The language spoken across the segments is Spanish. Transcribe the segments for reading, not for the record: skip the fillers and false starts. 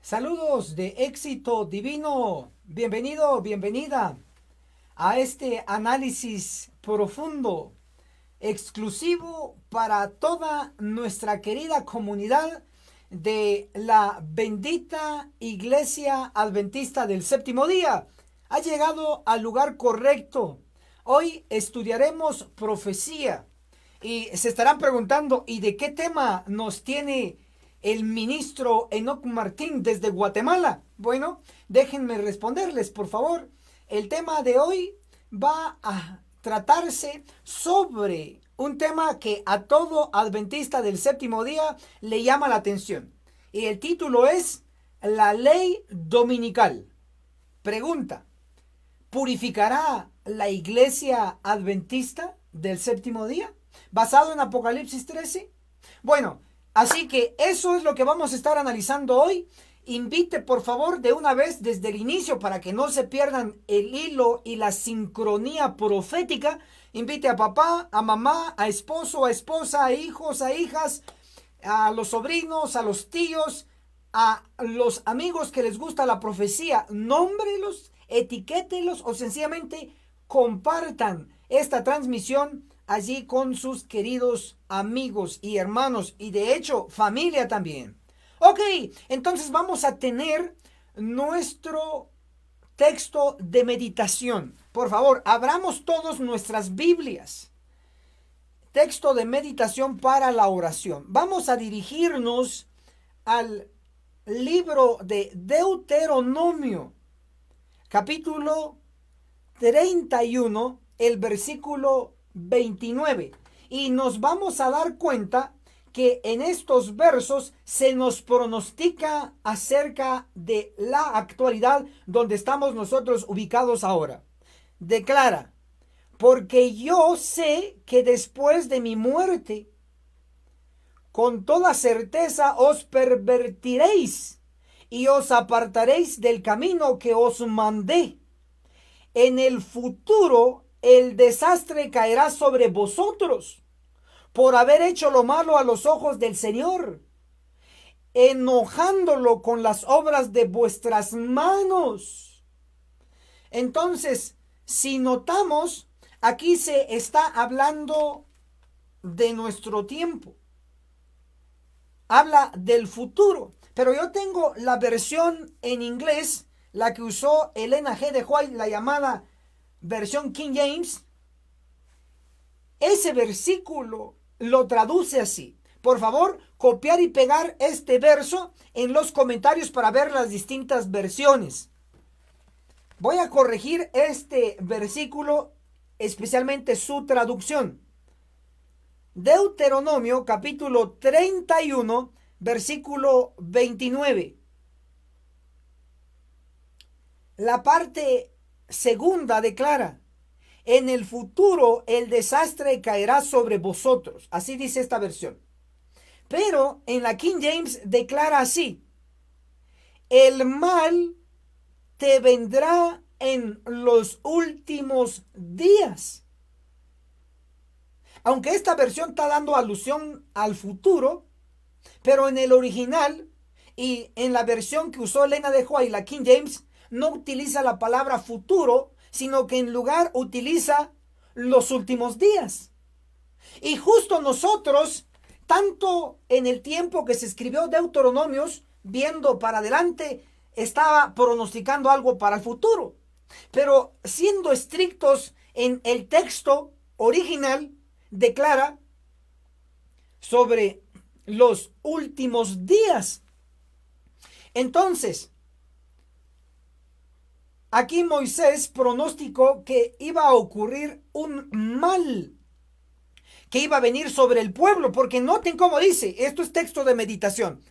Saludos de éxito divino. Bienvenido, bienvenida a este análisis profundo, exclusivo para toda nuestra querida comunidad de la bendita Iglesia Adventista del Séptimo Día. Ha llegado al lugar correcto. Hoy estudiaremos profecía y se estarán preguntando, ¿y de qué tema nos tiene el ministro Enoc Martín desde Guatemala? Bueno, déjenme responderles, por favor. El tema de hoy va a tratarse sobre un tema que a todo adventista del séptimo día le llama la atención. Y el título es La Ley Dominical. Pregunta: ¿purificará la iglesia adventista del séptimo día? Basado en Apocalipsis 13. Bueno, así que eso es lo que vamos a estar analizando hoy. Invite por favor de una vez desde el inicio para que no se pierdan el hilo y la sincronía profética. Invite a papá, a mamá, a esposo, a esposa, a hijos, a hijas, a los sobrinos, a los tíos, a los amigos que les gusta la profecía. Nómbrelos, etiquételos o sencillamente compartan esta transmisión allí con sus queridos amigos y hermanos y de hecho familia también. Ok, entonces vamos a tener nuestro texto de meditación. Por favor, abramos todos nuestras Biblias. Texto de meditación para la oración. Vamos a dirigirnos al libro de Deuteronomio, capítulo 31, el versículo 29. Y nos vamos a dar cuenta que en estos versos se nos pronostica acerca de la actualidad donde estamos nosotros ubicados ahora. Declara: porque yo sé que después de mi muerte, con toda certeza os pervertiréis y os apartaréis del camino que os mandé. En el futuro el desastre caerá sobre vosotros por haber hecho lo malo a los ojos del Señor, enojándolo con las obras de vuestras manos. Entonces, si notamos, aquí se está hablando de nuestro tiempo. Habla del futuro. Pero yo tengo la versión en inglés, la que usó Elena G. de White, la llamada versión King James. Ese versículo lo traduce así. Por favor, copiar y pegar este verso en los comentarios para ver las distintas versiones. Voy a corregir este versículo, especialmente su traducción. Deuteronomio capítulo 31, versículo 29. La parte segunda declara: en el futuro el desastre caerá sobre vosotros. Así dice esta versión. Pero en la King James declara así: el mal te vendrá en los últimos días. Aunque esta versión está dando alusión al futuro, pero en el original y en la versión que usó Elena de White, la King James, no utiliza la palabra futuro, sino que en lugar utiliza los últimos días. Y justo nosotros, tanto en el tiempo que se escribió Deuteronomios, viendo para adelante, estaba pronosticando algo para el futuro. Pero siendo estrictos en el texto original, declara sobre los últimos días. Entonces, aquí Moisés pronosticó que iba a ocurrir un mal que iba a venir sobre el pueblo, porque noten cómo dice, esto es texto de meditación.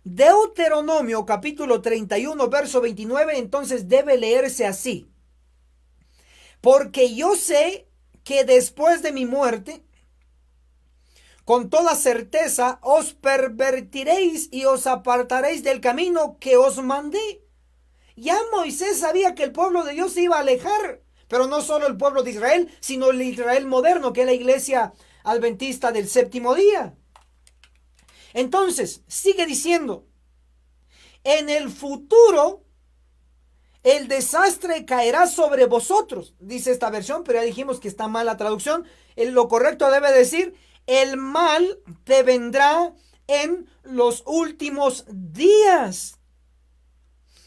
Deuteronomio capítulo 31 verso 29, entonces debe leerse así: porque yo sé que después de mi muerte, con toda certeza os pervertiréis y os apartaréis del camino que os mandé. Ya Moisés sabía que el pueblo de Dios se iba a alejar, pero no solo el pueblo de Israel, sino el Israel moderno, que es la iglesia adventista del séptimo día. Entonces, sigue diciendo: en el futuro el desastre caerá sobre vosotros, dice esta versión, pero ya dijimos que está mal la traducción. Lo correcto debe decir, el mal te vendrá en los últimos días,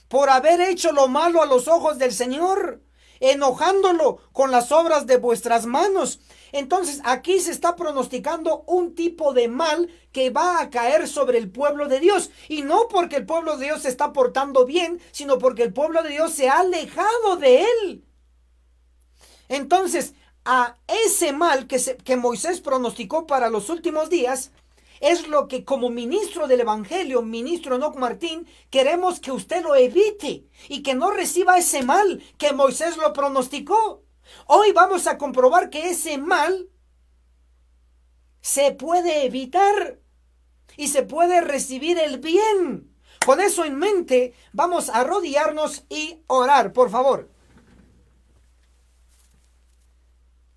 por haber hecho lo malo a los ojos del Señor, enojándolo con las obras de vuestras manos. Entonces aquí se está pronosticando un tipo de mal que va a caer sobre el pueblo de Dios, y no porque el pueblo de Dios se está portando bien, sino porque el pueblo de Dios se ha alejado de él. Entonces, a ese mal que Moisés pronosticó para los últimos días, es lo que como ministro del Evangelio, ministro Enoc Martín, queremos que usted lo evite y que no reciba ese mal que Moisés lo pronosticó. Hoy vamos a comprobar que ese mal se puede evitar y se puede recibir el bien. Con eso en mente, vamos a arrodillarnos y orar, por favor.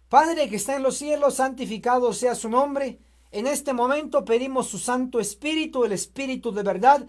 Padre que está en los cielos, santificado sea su nombre. En este momento pedimos su Santo Espíritu, el Espíritu de verdad.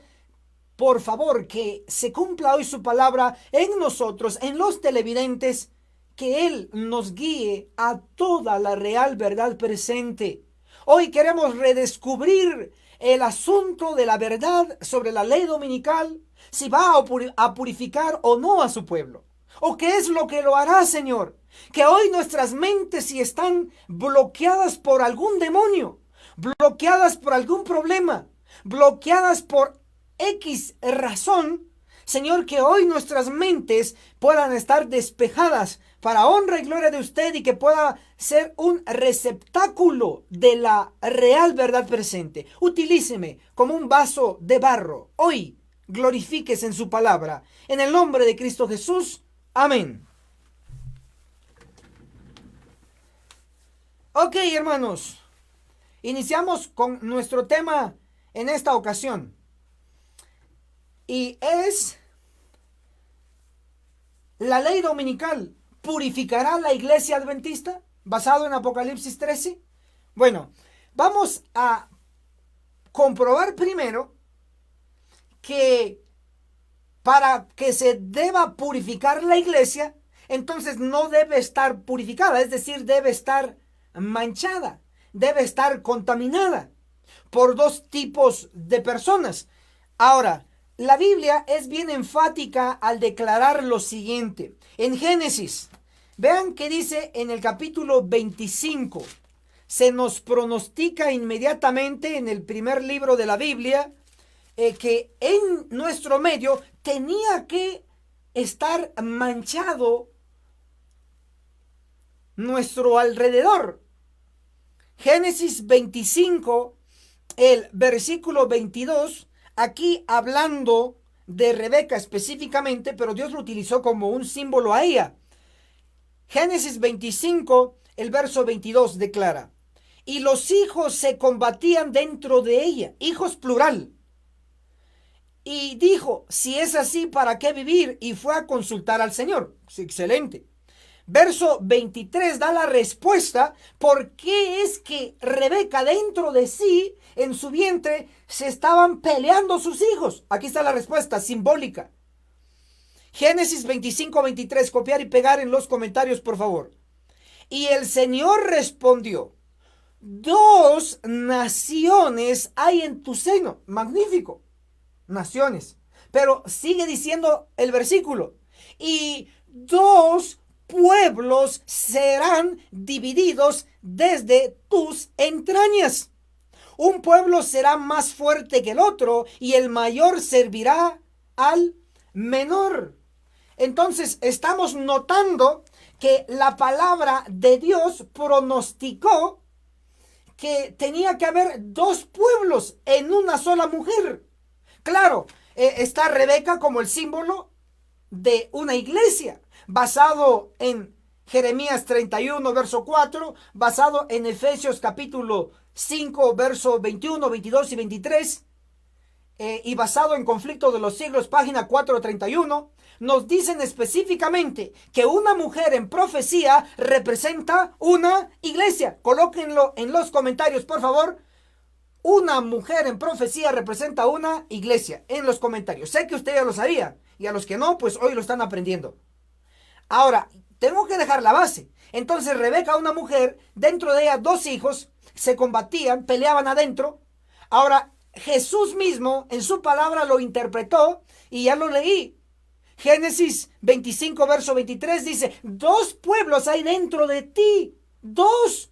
Por favor, que se cumpla hoy su palabra en nosotros, en los televidentes, que Él nos guíe a toda la real verdad presente. Hoy queremos redescubrir el asunto de la verdad sobre la ley dominical, si va a purificar o no a su pueblo, o qué es lo que lo hará, Señor. Que hoy nuestras mentes, si están bloqueadas por algún demonio, bloqueadas por algún problema, bloqueadas por X razón, Señor, que hoy nuestras mentes puedan estar despejadas para honra y gloria de usted, y que pueda ser un receptáculo de la real verdad presente. Utilíceme como un vaso de barro. Hoy glorifíquese en su palabra. En el nombre de Cristo Jesús. Amén. Ok, hermanos. Iniciamos con nuestro tema en esta ocasión. Y es: ¿la ley dominical purificará la iglesia adventista? Basado en Apocalipsis 13. Bueno, vamos a comprobar primero que para que se deba purificar la iglesia, entonces no debe estar purificada, es decir, debe estar manchada, debe estar contaminada por dos tipos de personas. Ahora, la Biblia es bien enfática al declarar lo siguiente. En Génesis, vean que dice en el capítulo 25, se nos pronostica inmediatamente en el primer libro de la Biblia que en nuestro medio tenía que estar manchado nuestro alrededor. Génesis 25, el versículo 22, aquí hablando de Rebeca específicamente, pero Dios lo utilizó como un símbolo a ella. Génesis 25, el verso 22 declara: y los hijos se combatían dentro de ella, hijos plural. Y dijo: si es así, ¿para qué vivir? Y fue a consultar al Señor. Excelente. Verso 23 da la respuesta por qué es que Rebeca dentro de sí, en su vientre, se estaban peleando sus hijos. Aquí está la respuesta simbólica. Génesis 25, 23, copiar y pegar en los comentarios, por favor. Y el Señor respondió: 2 naciones hay en tu seno. Magnífico. Naciones. Pero sigue diciendo el versículo: y 2 pueblos serán divididos desde tus entrañas. Un pueblo será más fuerte que el otro, y el mayor servirá al menor. Entonces estamos notando que la palabra de Dios pronosticó que tenía que haber 2 pueblos en una sola mujer. Claro, está Rebeca como el símbolo de una iglesia, basado en Jeremías 31, verso 4, basado en Efesios capítulo 5, verso 21, 22 y 23, y basado en Conflicto de los Siglos, página 431, nos dicen específicamente que una mujer en profecía representa una iglesia. Colóquenlo en los comentarios, por favor. una mujer en profecía representa una iglesia? En los comentarios. Sé que usted ya lo sabía. Y a los que no, pues hoy lo están aprendiendo. Ahora, tengo que dejar la base. Entonces Rebeca, una mujer, dentro de ella 2 hijos, se combatían, peleaban adentro. Ahora, Jesús mismo en su palabra lo interpretó y ya lo leí. Génesis 25, verso 23 dice, 2 pueblos hay dentro de ti. 2.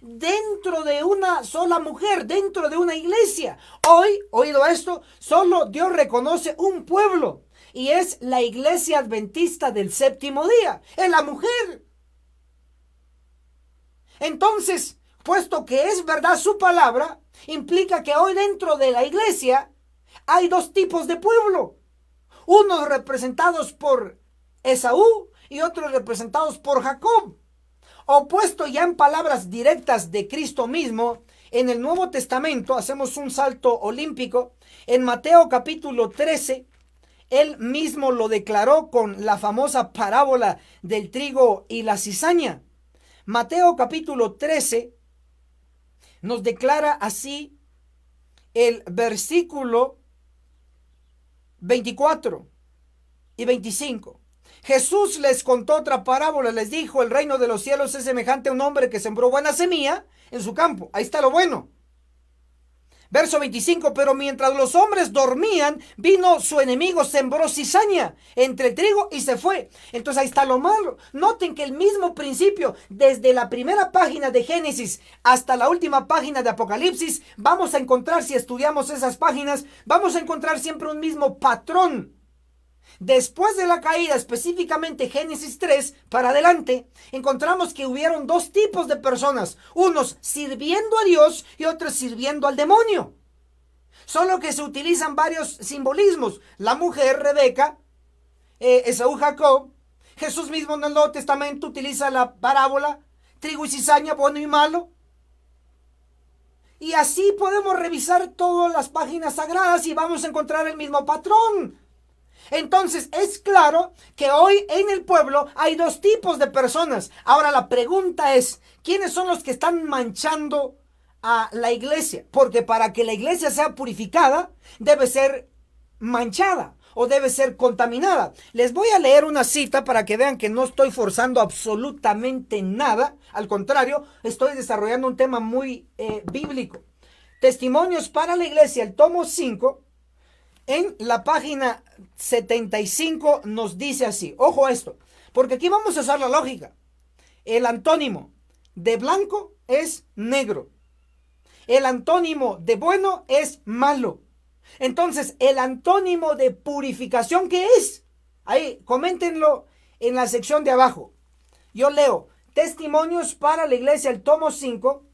Dentro de una sola mujer, dentro de una iglesia. Hoy, oído esto, solo Dios reconoce un pueblo. Y es la iglesia adventista del séptimo día. Es la mujer. Entonces, puesto que es verdad su palabra, implica que hoy dentro de la iglesia hay 2 tipos de pueblo. Unos representados por Esaú y otros representados por Jacob. O puesto ya en palabras directas de Cristo mismo, en el Nuevo Testamento, hacemos un salto olímpico, en Mateo capítulo 13, él mismo lo declaró con la famosa parábola del trigo y la cizaña. Mateo capítulo 13 nos declara así el versículo 24 y 25. Jesús les contó otra parábola, les dijo, el reino de los cielos es semejante a un hombre que sembró buena semilla en su campo. Ahí está lo bueno. Verso 25, pero mientras los hombres dormían, vino su enemigo, sembró cizaña entre el trigo y se fue. Entonces ahí está lo malo. Noten que el mismo principio, desde la primera página de Génesis hasta la última página de Apocalipsis, vamos a encontrar, si estudiamos esas páginas, vamos a encontrar siempre un mismo patrón. Después de la caída, específicamente Génesis 3 para adelante, encontramos que hubieron 2 tipos de personas, unos sirviendo a Dios y otros sirviendo al demonio. Solo que se utilizan varios simbolismos. La mujer, Rebeca, Esaú, Jacob. Jesús mismo en el Nuevo Testamento utiliza la parábola, trigo y cizaña, bueno y malo. Y así podemos revisar todas las páginas sagradas y vamos a encontrar el mismo patrón. Entonces es claro que hoy en el pueblo hay 2 tipos de personas. Ahora la pregunta es, ¿quiénes son los que están manchando a la iglesia? Porque para que la iglesia sea purificada, debe ser manchada o debe ser contaminada. Les voy a leer una cita para que vean que no estoy forzando absolutamente nada. Al contrario, estoy desarrollando un tema muy bíblico. Testimonios para la iglesia, el tomo 5. En la página 75 nos dice así, ojo a esto, porque aquí vamos a usar la lógica. El antónimo de blanco es negro. El antónimo de bueno es malo. Entonces, el antónimo de purificación, ¿qué es? Ahí, coméntenlo en la sección de abajo. Yo leo, Testimonios para la iglesia, el tomo 5,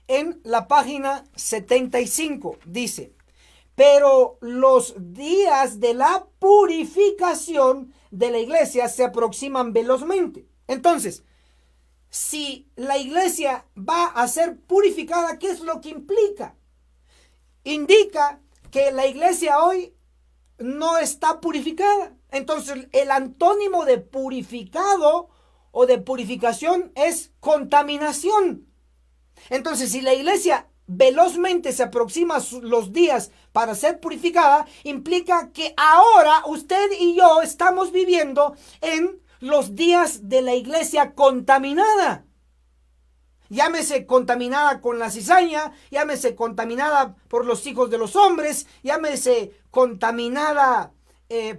en la página 75, dice, pero los días de la purificación de la iglesia se aproximan velozmente. Entonces, si la iglesia va a ser purificada, ¿qué es lo que implica? Indica que la iglesia hoy no está purificada. Entonces, el antónimo de purificado o de purificación es contaminación. Entonces, si la iglesia velozmente se aproxima los días para ser purificada, implica que ahora usted y yo estamos viviendo en los días de la iglesia contaminada. Llámese contaminada con la cizaña, llámese contaminada por los hijos de los hombres, llámese contaminada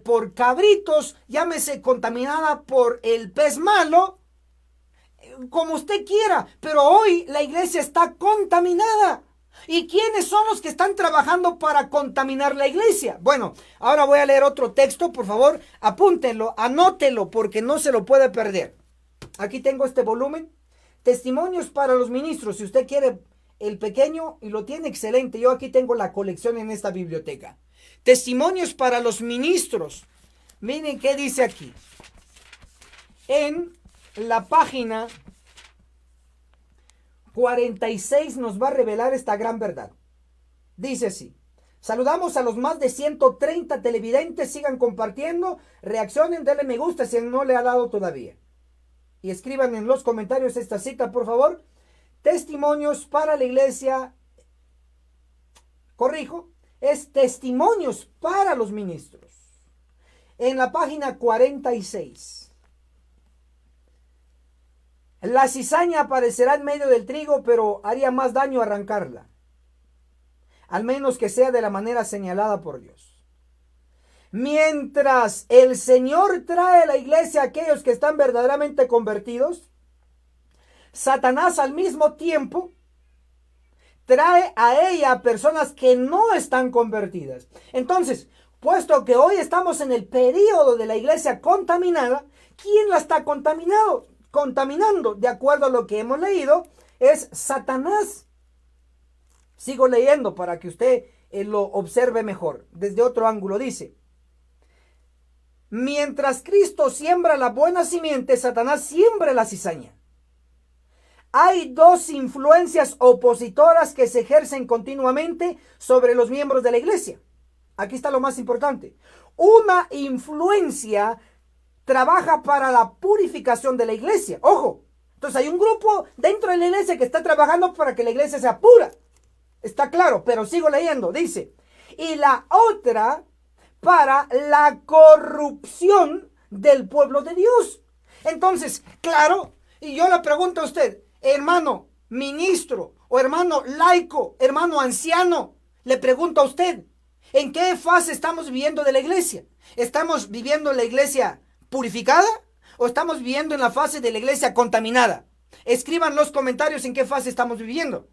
por cabritos, llámese contaminada por el pez malo, como usted quiera, pero hoy la iglesia está contaminada. ¿Y quiénes son los que están trabajando para contaminar la iglesia? Bueno, ahora voy a leer otro texto, por favor, apúntenlo, anótelo, porque no se lo puede perder. Aquí tengo este volumen, Testimonios para los ministros. Si usted quiere el pequeño y lo tiene, excelente. Yo aquí tengo la colección en esta biblioteca. Testimonios para los ministros. Miren qué dice aquí. En la página 46 nos va a revelar esta gran verdad. Dice así: saludamos a los más de 130 televidentes, sigan compartiendo, reaccionen, denle me gusta si no le ha dado todavía. Y escriban en los comentarios esta cita, por favor. Testimonios para la iglesia, corrijo, es testimonios para los ministros. En la página 46. La cizaña aparecerá en medio del trigo, pero haría más daño arrancarla, al menos que sea de la manera señalada por Dios. Mientras el Señor trae a la iglesia a aquellos que están verdaderamente convertidos, Satanás al mismo tiempo trae a ella a personas que no están convertidas. Entonces, puesto que hoy estamos en el período de la iglesia contaminada, ¿quién la está contaminando? De acuerdo a lo que hemos leído, es Satanás. Sigo leyendo para que usted lo observe mejor. Desde otro ángulo dice: mientras Cristo siembra la buena simiente, Satanás siembra la cizaña. Hay dos influencias opositoras que se ejercen continuamente sobre los miembros de la iglesia. Aquí está lo más importante. Una influencia trabaja para la purificación de la iglesia. Ojo, entonces hay un grupo dentro de la iglesia que está trabajando para que la iglesia sea pura. Está claro, pero sigo leyendo. Dice, y la otra para la corrupción del pueblo de Dios. Entonces, claro, y yo le pregunto a usted, hermano ministro o hermano laico, hermano anciano, le pregunto a usted, ¿en qué fase estamos viviendo de la iglesia? ¿Estamos viviendo en la iglesia purificada o estamos viviendo en la fase de la iglesia contaminada? Escriban los comentarios en qué fase estamos viviendo.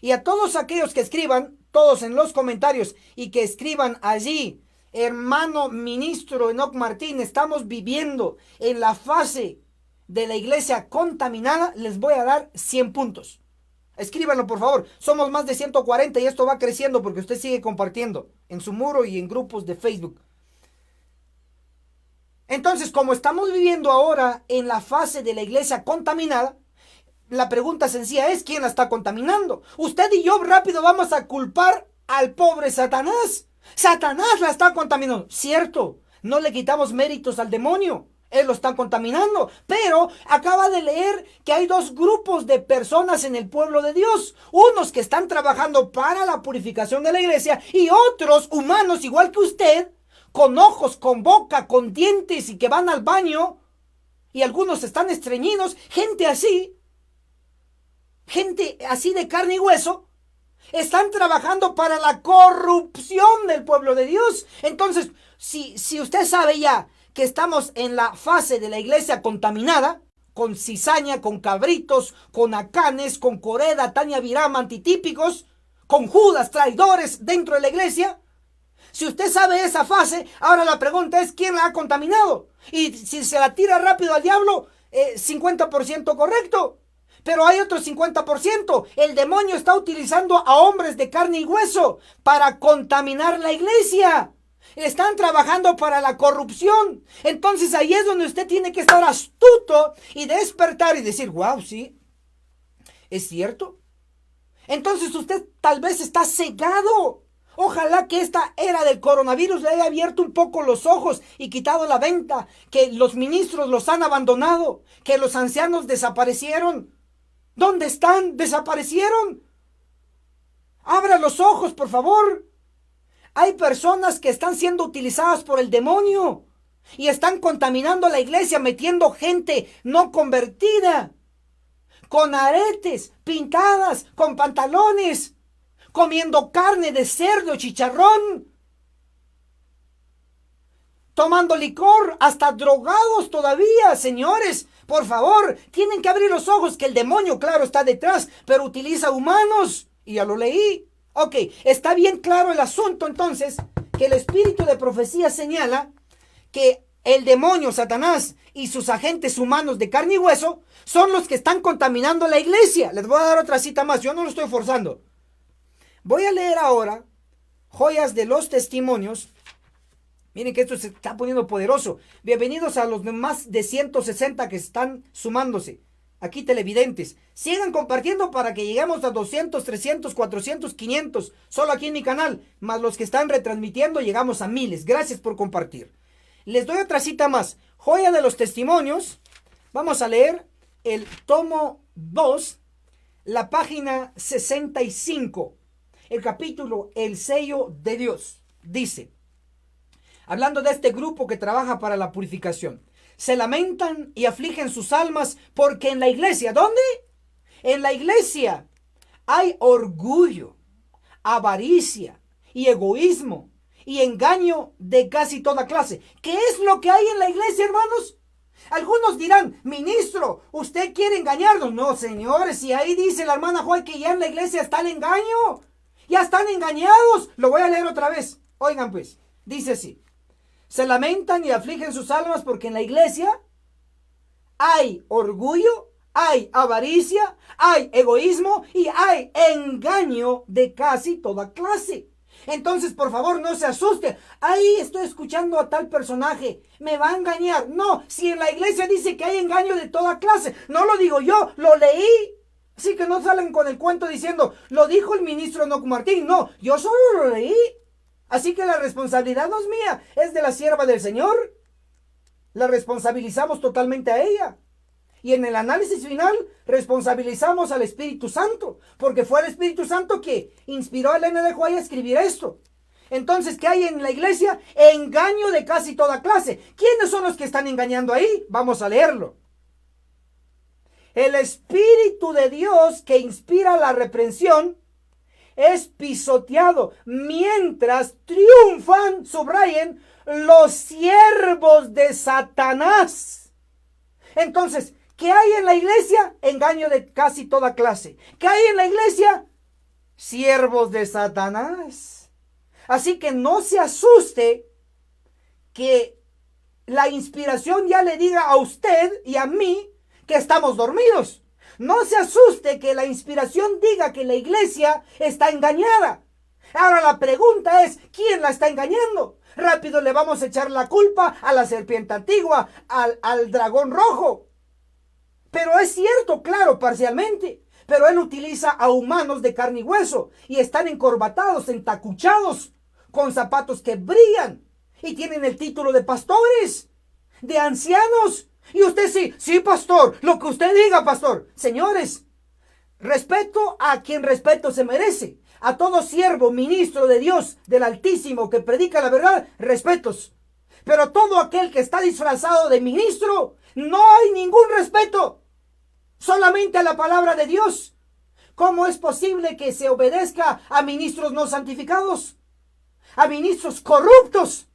Y a todos aquellos que escriban, todos en los comentarios, y que escriban allí, hermano ministro Enoc Martín, estamos viviendo en la fase de la iglesia contaminada, les voy a dar 100 puntos. Escríbanlo, por favor. Somos más de 140 y esto va creciendo porque usted sigue compartiendo en su muro y en grupos de Facebook. Entonces, como estamos viviendo ahora en la fase de la iglesia contaminada, la pregunta sencilla es, ¿quién la está contaminando? Usted y yo rápido vamos a culpar al pobre Satanás. Satanás la está contaminando. Cierto, no le quitamos méritos al demonio. Él lo está contaminando, pero acaba de leer que hay dos grupos de personas en el pueblo de Dios. Unos que están trabajando para la purificación de la iglesia y otros humanos igual que usted, con ojos, con boca, con dientes y que van al baño y algunos están estreñidos. Gente así de carne y hueso, están trabajando para la corrupción del pueblo de Dios. Entonces, si usted sabe ya que estamos en la fase de la iglesia contaminada, con cizaña, con cabritos, con acanes, con Coré, Datán y Abiram antitípicos, con Judas traidores dentro de la iglesia. Si usted sabe esa fase, ahora la pregunta es ¿quién la ha contaminado? Y si se la tira rápido al diablo, 50% correcto. Pero hay otro 50%. El demonio está utilizando a hombres de carne y hueso para contaminar la iglesia. Están trabajando para la corrupción. Entonces ahí es donde usted tiene que estar astuto y despertar y decir, wow, sí, es cierto. Entonces usted tal vez está cegado. Ojalá que esta era del coronavirus le haya abierto un poco los ojos y quitado la venta, que los ministros los han abandonado, que los ancianos desaparecieron. ¿Dónde están? Desaparecieron. Abra los ojos, por favor. Hay personas que están siendo utilizadas por el demonio y están contaminando la iglesia, metiendo gente no convertida, con aretes, pintadas, con pantalones, comiendo carne de cerdo, chicharrón, tomando licor, hasta drogados todavía, señores. Por favor, tienen que abrir los ojos que el demonio, claro, está detrás, pero utiliza humanos. Y ya lo leí. Ok, está bien claro el asunto entonces, que el espíritu de profecía señala que el demonio, Satanás y sus agentes humanos de carne y hueso son los que están contaminando la iglesia. Les voy a dar otra cita más, yo no lo estoy forzando. Voy a leer ahora Joyas de los Testimonios. Miren que esto se está poniendo poderoso. Bienvenidos a los más de 160 que están sumándose. Aquí televidentes, sigan compartiendo para que lleguemos a 200, 300, 400, 500, solo aquí en mi canal, más los que están retransmitiendo llegamos a miles. Gracias por compartir. Les doy otra cita más, Joya de los Testimonios. Vamos a leer el tomo 2, la página 65. el capítulo El sello de Dios. Dice, hablando de este grupo que trabaja para la purificación, se lamentan y afligen sus almas porque en la iglesia, ¿dónde? En la iglesia hay orgullo, avaricia y egoísmo y engaño de casi toda clase. ¿Qué es lo que hay en la iglesia, hermanos? Algunos dirán, ministro, ¿usted quiere engañarnos? No, señores, si ahí dice la hermana Juan que ya en la iglesia está el engaño. Ya están engañados. Lo voy a leer otra vez. Oigan pues, dice así. Se lamentan y afligen sus almas porque en la iglesia hay orgullo, hay avaricia, hay egoísmo y hay engaño de casi toda clase. Entonces, por favor, no se asuste. Ahí estoy escuchando a tal personaje. Me va a engañar. No, si en la iglesia dice que hay engaño de toda clase. No lo digo yo, lo leí. Así que no salen con el cuento diciendo, lo dijo el ministro Enoc Martín. No, yo solo lo leí. Así que la responsabilidad no es mía, es de la sierva del Señor. La responsabilizamos totalmente a ella. Y en el análisis final responsabilizamos al Espíritu Santo, porque fue el Espíritu Santo que inspiró a Elena de White a escribir esto. Entonces, ¿qué hay en la iglesia? Engaño de casi toda clase. ¿Quiénes son los que están engañando ahí? Vamos a leerlo. El Espíritu de Dios que inspira la reprensión es pisoteado mientras triunfan, subrayen, los siervos de Satanás. Entonces, ¿qué hay en la iglesia? Engaño de casi toda clase. ¿Qué hay en la iglesia? Siervos de Satanás. Así que no se asuste que la inspiración ya le diga a usted y a mí que estamos dormidos. No se asuste que la inspiración diga que la iglesia está engañada. Ahora la pregunta es, ¿quién la está engañando? Rápido le vamos a echar la culpa a la serpiente antigua, al dragón rojo. Pero es cierto, claro, parcialmente. Pero él utiliza a humanos de carne y hueso y están encorbatados, entacuchados, con zapatos que brillan y tienen el título de pastores, de ancianos. Y usted sí, pastor, lo que usted diga, pastor. Señores, respeto a quien respeto se merece. A todo siervo, ministro de Dios, del Altísimo, que predica la verdad, respetos. Pero todo aquel que está disfrazado de ministro, no hay ningún respeto. Solamente a la palabra de Dios. ¿Cómo es posible que se obedezca a ministros no santificados? A ministros corruptos,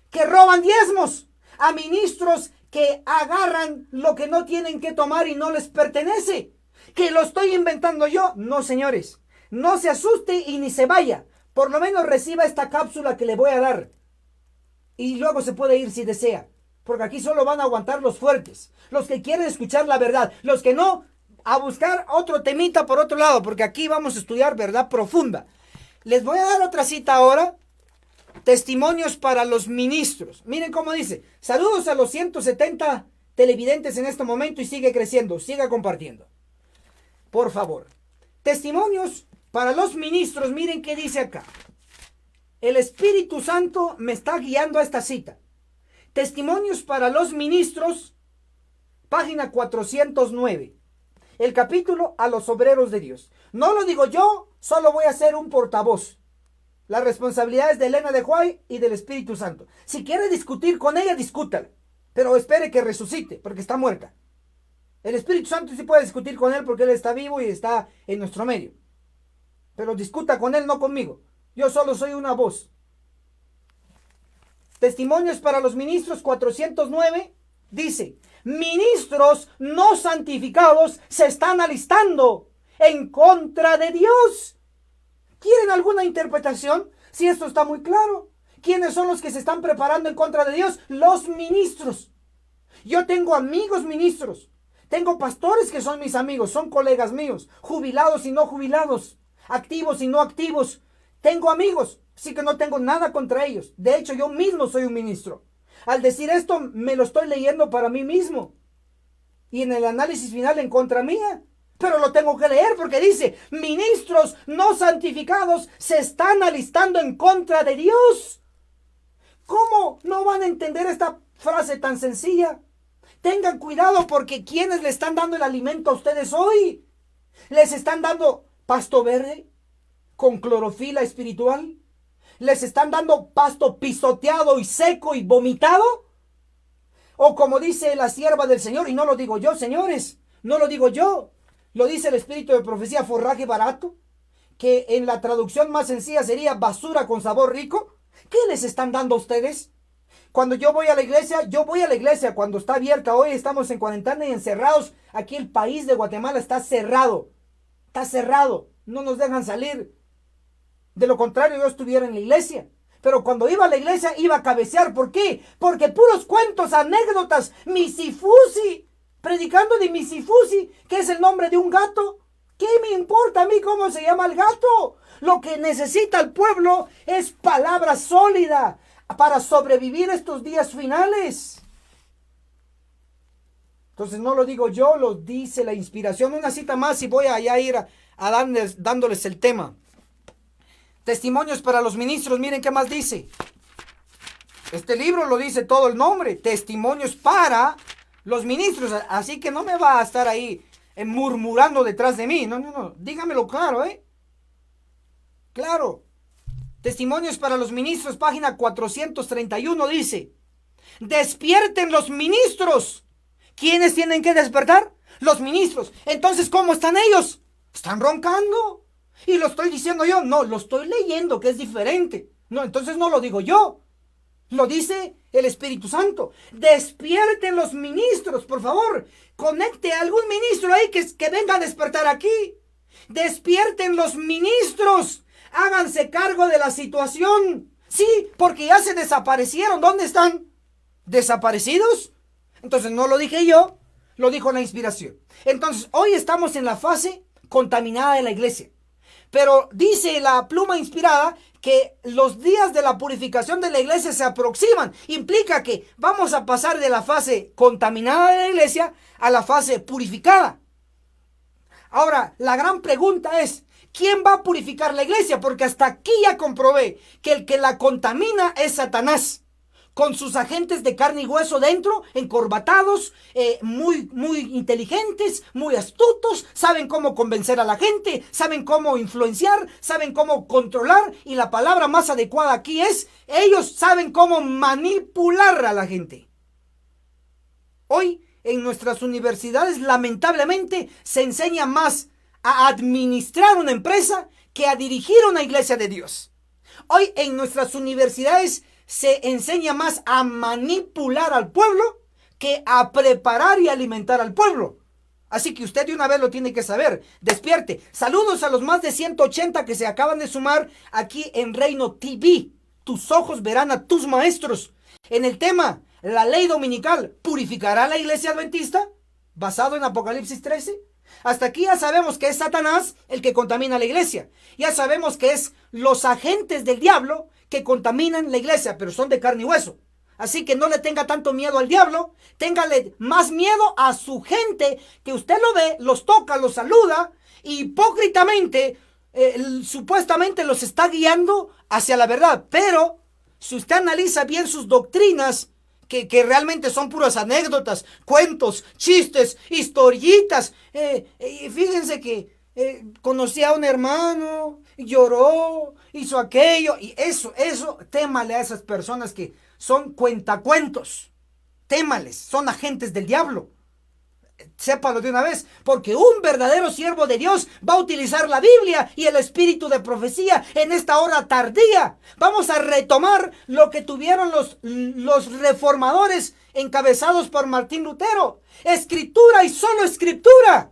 que roban diezmos. A ministros que agarran lo que no tienen que tomar y no les pertenece. ¿Que lo estoy inventando yo? No, señores. No se asuste y ni se vaya. Por lo menos reciba esta cápsula que le voy a dar. Y luego se puede ir si desea. Porque aquí solo van a aguantar los fuertes. Los que quieren escuchar la verdad. Los que no, a buscar otro temita por otro lado. Porque aquí vamos a estudiar verdad profunda. Les voy a dar otra cita ahora. Testimonios para los ministros. Miren cómo dice. Saludos a los 170 televidentes en este momento y sigue creciendo. Siga compartiendo. Por favor. Testimonios para los ministros. Miren qué dice acá. El Espíritu Santo me está guiando a esta cita. Testimonios para los ministros. Página 409. El capítulo a los obreros de Dios. No lo digo yo. Solo voy a ser un portavoz. La responsabilidad es de Elena de White y del Espíritu Santo. Si quiere discutir con ella, discútala. Pero espere que resucite, porque está muerta. El Espíritu Santo sí puede discutir con él porque él está vivo y está en nuestro medio. Pero discuta con él, no conmigo. Yo solo soy una voz. Testimonios para los ministros 409 dice: ministros no santificados se están alistando en contra de Dios. ¿Quieren alguna interpretación? Si esto está muy claro. ¿Quiénes son los que se están preparando en contra de Dios? Los ministros. Yo tengo amigos ministros. Tengo pastores que son mis amigos, son colegas míos, jubilados y no jubilados, activos y no activos. Tengo amigos, sí que no tengo nada contra ellos. De hecho, yo mismo soy un ministro. Al decir esto, me lo estoy leyendo para mí mismo. Y en el análisis final en contra mía. Pero lo tengo que leer porque dice, ministros no santificados se están alistando en contra de Dios. ¿Cómo no van a entender esta frase tan sencilla? Tengan cuidado porque ¿quiénes le están dando el alimento a ustedes hoy? ¿Les están dando pasto verde? con clorofila espiritual? ¿Les están dando pasto pisoteado y seco y vomitado? O como dice la sierva del Señor, y no lo digo yo, señores, no lo digo yo, lo dice el espíritu de profecía, forraje barato, que en la traducción más sencilla sería basura con sabor rico. ¿Qué les están dando a ustedes? Cuando yo voy a la iglesia cuando está abierta. Hoy estamos en cuarentena y encerrados. Aquí el país de Guatemala está cerrado, no nos dejan salir. De lo contrario, yo estuviera en la iglesia. Pero cuando iba a la iglesia, iba a cabecear. ¿Por qué? Porque puros cuentos, anécdotas, misifusi. Predicando de misifusi, que es el nombre de un gato. ¿Qué me importa a mí cómo se llama el gato? Lo que necesita el pueblo es palabra sólida para sobrevivir estos días finales. Entonces no lo digo yo, lo dice la inspiración. Una cita más y voy a ya ir dándoles el tema. Testimonios para los ministros, miren qué más dice. Este libro lo dice todo el nombre, testimonios para los ministros. Así que no me va a estar ahí murmurando detrás de mí. No, dígamelo claro, Claro. Testimonios para los ministros, página 431 dice: despierten los ministros. ¿Quiénes tienen que despertar? Los ministros. Entonces, ¿cómo están ellos? Están roncando. Y lo estoy diciendo yo. No, lo estoy leyendo, que es diferente. No, entonces no lo digo yo. Lo dice el Espíritu Santo. Despierten los ministros, por favor. Conecte a algún ministro ahí que venga a despertar aquí. Despierten los ministros. Háganse cargo de la situación. Sí, porque ya se desaparecieron. ¿Dónde están? ¿Desaparecidos? Entonces no lo dije yo, lo dijo la inspiración. Entonces hoy estamos en la fase contaminada de la iglesia. Pero dice la pluma inspirada que los días de la purificación de la iglesia se aproximan. Implica que vamos a pasar de la fase contaminada de la iglesia a la fase purificada. Ahora, la gran pregunta es, ¿quién va a purificar la iglesia? Porque hasta aquí ya comprobé que el que la contamina es Satanás, con sus agentes de carne y hueso dentro, encorbatados, muy inteligentes, muy astutos, saben cómo convencer a la gente, saben cómo influenciar, saben cómo controlar, y la palabra más adecuada aquí es, ellos saben cómo manipular a la gente. Hoy, en nuestras universidades, lamentablemente, se enseña más a administrar una empresa que a dirigir una iglesia de Dios. Hoy, en nuestras universidades, se enseña más a manipular al pueblo que a preparar y alimentar al pueblo. Así que usted de una vez lo tiene que saber. Despierte. Saludos a los más de 180 que se acaban de sumar aquí en Reino TV. Tus ojos verán a tus maestros. En el tema, la ley dominical, ¿purificará la iglesia adventista? Basado en Apocalipsis 13. Hasta aquí ya sabemos que es Satanás el que contamina la iglesia. Ya sabemos que es los agentes del diablo que contaminan la iglesia, pero son de carne y hueso. Así que no le tenga tanto miedo al diablo, téngale más miedo a su gente, que usted lo ve, los toca, los saluda, y hipócritamente, supuestamente los está guiando hacia la verdad. Pero si usted analiza bien sus doctrinas, que realmente son puras anécdotas, cuentos, chistes, historietas, y fíjense que conocí a un hermano, lloró, hizo aquello, y eso, témale a esas personas que son cuentacuentos, témales, son agentes del diablo. Sépalo de una vez, porque un verdadero siervo de Dios va a utilizar la Biblia y el espíritu de profecía en esta hora tardía. Vamos a retomar lo que tuvieron los reformadores encabezados por Martín Lutero. Escritura y solo escritura.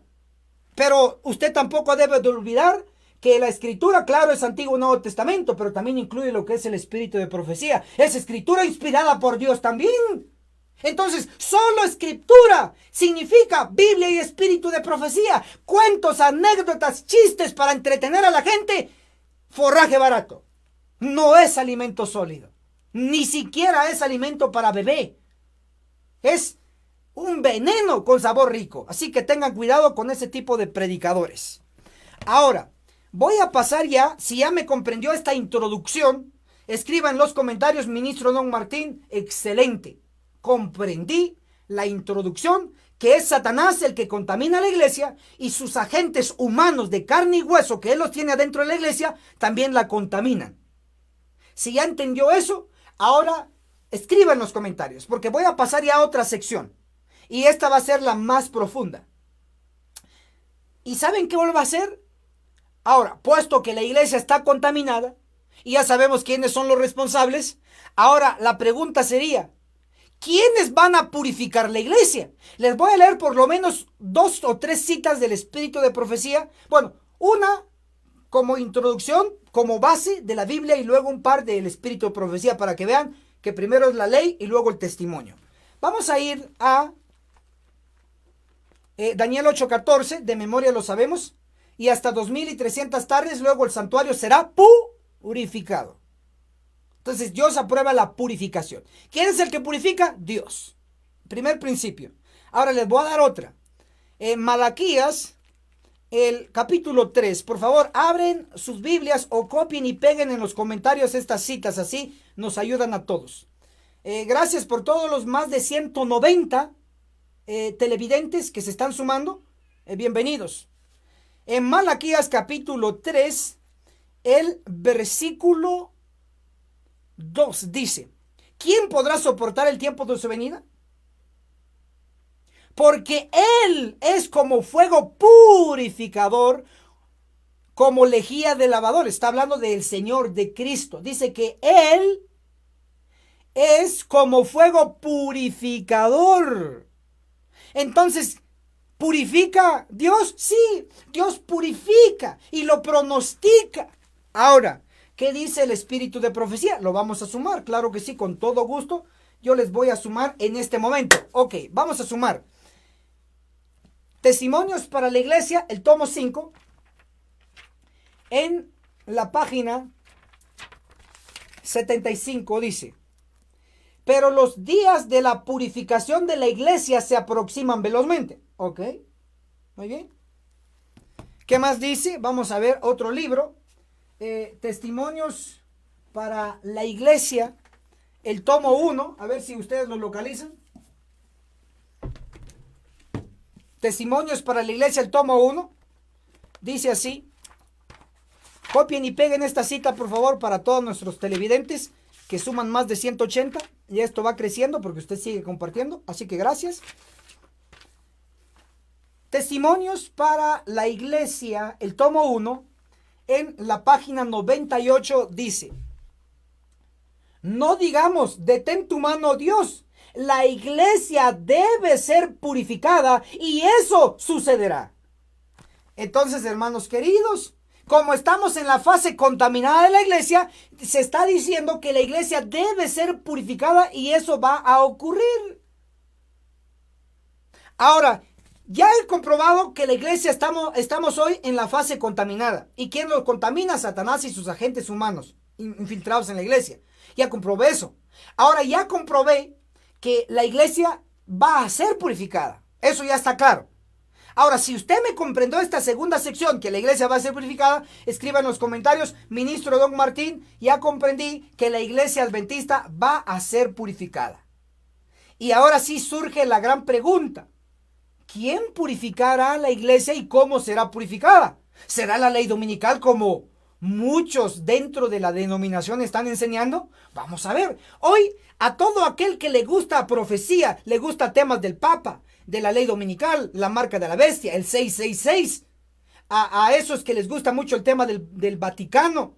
Pero usted tampoco debe de olvidar que la escritura, claro, es Antiguo y Nuevo Testamento, pero también incluye lo que es el espíritu de profecía. Es escritura inspirada por Dios también. Entonces, solo escritura significa Biblia y espíritu de profecía. Cuentos, anécdotas, chistes para entretener a la gente. Forraje barato. No es alimento sólido. Ni siquiera es alimento para bebé. Es un veneno con sabor rico. Así que tengan cuidado con ese tipo de predicadores. Ahora, voy a pasar ya, si ya me comprendió esta introducción, escriba en los comentarios, ministro Don Martín, excelente. Comprendí la introducción que es Satanás el que contamina la iglesia, y sus agentes humanos de carne y hueso que él los tiene adentro de la iglesia también la contaminan. Si ya entendió eso, ahora escriba en los comentarios, porque voy a pasar ya a otra sección, y esta va a ser la más profunda. ¿Y saben qué vuelvo a hacer? Ahora, puesto que la iglesia está contaminada y ya sabemos quiénes son los responsables, ahora la pregunta sería, ¿quiénes van a purificar la iglesia? Les voy a leer por lo menos 2 o 3 citas del espíritu de profecía. Bueno, una como introducción, como base de la Biblia, y luego un par del espíritu de profecía para que vean que primero es la ley y luego el testimonio. Vamos a ir a Daniel 8:14, de memoria lo sabemos. Y hasta 2300 tardes luego el santuario será purificado. Entonces Dios aprueba la purificación. ¿Quién es el que purifica? Dios. Primer principio. Ahora les voy a dar otra. Malaquías, el capítulo 3. Por favor, abren sus Biblias o copien y peguen en los comentarios estas citas. Así nos ayudan a todos. Gracias por todos los más de 190 televidentes que se están sumando. Bienvenidos. En Malaquías capítulo 3, el versículo 2 dice, ¿quién podrá soportar el tiempo de su venida? Porque Él es como fuego purificador, como lejía de lavador. Está hablando del Señor, de Cristo. Dice que Él es como fuego purificador. Entonces, ¿purifica Dios? Sí, Dios purifica y lo pronostica. Ahora, ¿qué dice el espíritu de profecía? Lo vamos a sumar, claro que sí, con todo gusto. Yo les voy a sumar en este momento. Ok, vamos a sumar. Testimonios para la iglesia, el tomo 5, en la página 75 dice, pero los días de la purificación de la iglesia se aproximan velozmente. Ok, muy bien. ¿Qué más dice? Vamos a ver otro libro. Testimonios para la iglesia, el tomo 1. A ver si ustedes lo localizan. Testimonios para la iglesia, el tomo 1. Dice así. Copien y peguen esta cita, por favor, para todos nuestros televidentes que suman más de 180. Y esto va creciendo porque usted sigue compartiendo. Así que gracias. Testimonios para la iglesia, el tomo 1, en la página 98 dice, no digamos, detén tu mano, Dios, la iglesia debe ser purificada y eso sucederá. Entonces, hermanos queridos, como estamos en la fase contaminada de la iglesia, se está diciendo que la iglesia debe ser purificada y eso va a ocurrir. Ahora, ya he comprobado que la iglesia estamos hoy en la fase contaminada. ¿Y quién lo contamina? Satanás y sus agentes humanos infiltrados en la iglesia. Ya comprobé eso. Ahora ya comprobé que la iglesia va a ser purificada. Eso ya está claro. Ahora, si usted me comprendió esta segunda sección, que la iglesia va a ser purificada, escriba en los comentarios, ministro Don Martín, ya comprendí que la iglesia adventista va a ser purificada. Y ahora sí surge la gran pregunta. ¿Quién purificará la iglesia y cómo será purificada? ¿Será la ley dominical como muchos dentro de la denominación están enseñando? Vamos a ver. Hoy a todo aquel que le gusta profecía, le gusta temas del Papa, de la ley dominical, la marca de la bestia, el 666. A esos que les gusta mucho el tema del Vaticano,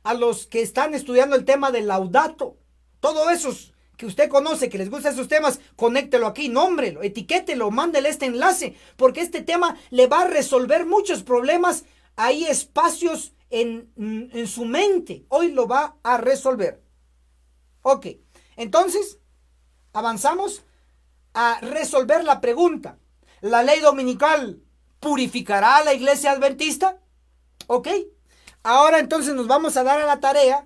a los que están estudiando el tema del Laudato, todos esos que usted conoce, que les gustan esos temas, conéctelo aquí, nómbrelo, etiquételo, mándele este enlace, porque este tema le va a resolver muchos problemas. Hay espacios en su mente, hoy lo va a resolver. Ok, entonces, avanzamos a resolver la pregunta. ¿La ley dominical purificará a la iglesia adventista? Ok, ahora entonces nos vamos a dar a la tarea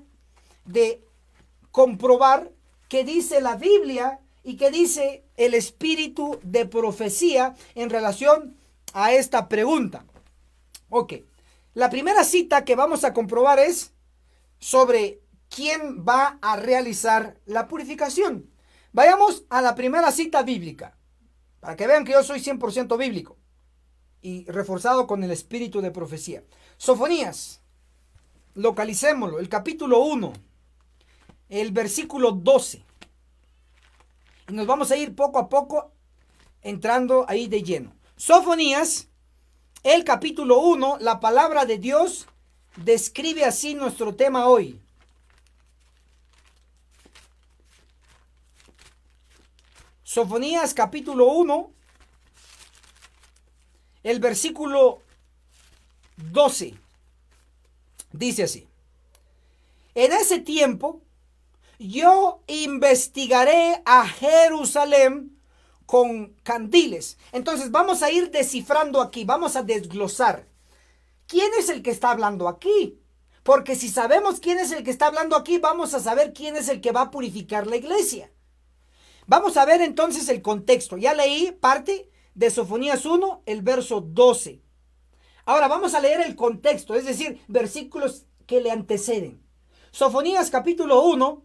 de comprobar qué dice la Biblia y qué dice el espíritu de profecía en relación a esta pregunta. Ok, la primera cita que vamos a comprobar es sobre quién va a realizar la purificación. Vayamos a la primera cita bíblica. Para que vean que yo soy 100% bíblico y reforzado con el espíritu de profecía. Sofonías, localicémoslo, el capítulo 1, el versículo 12. Y nos vamos a ir poco a poco entrando ahí de lleno. Sofonías, el capítulo 1, la palabra de Dios describe así nuestro tema hoy. Sofonías capítulo 1, el versículo 12. Dice así: en ese tiempo yo investigaré a Jerusalén con candiles. Entonces vamos a ir descifrando aquí, vamos a desglosar. ¿Quién es el que está hablando aquí? Porque si sabemos quién es el que está hablando aquí, vamos a saber quién es el que va a purificar la iglesia. Vamos a ver entonces el contexto. Ya leí parte de Sofonías 1, el verso 12. Ahora vamos a leer el contexto, es decir, versículos que le anteceden. Sofonías capítulo 1,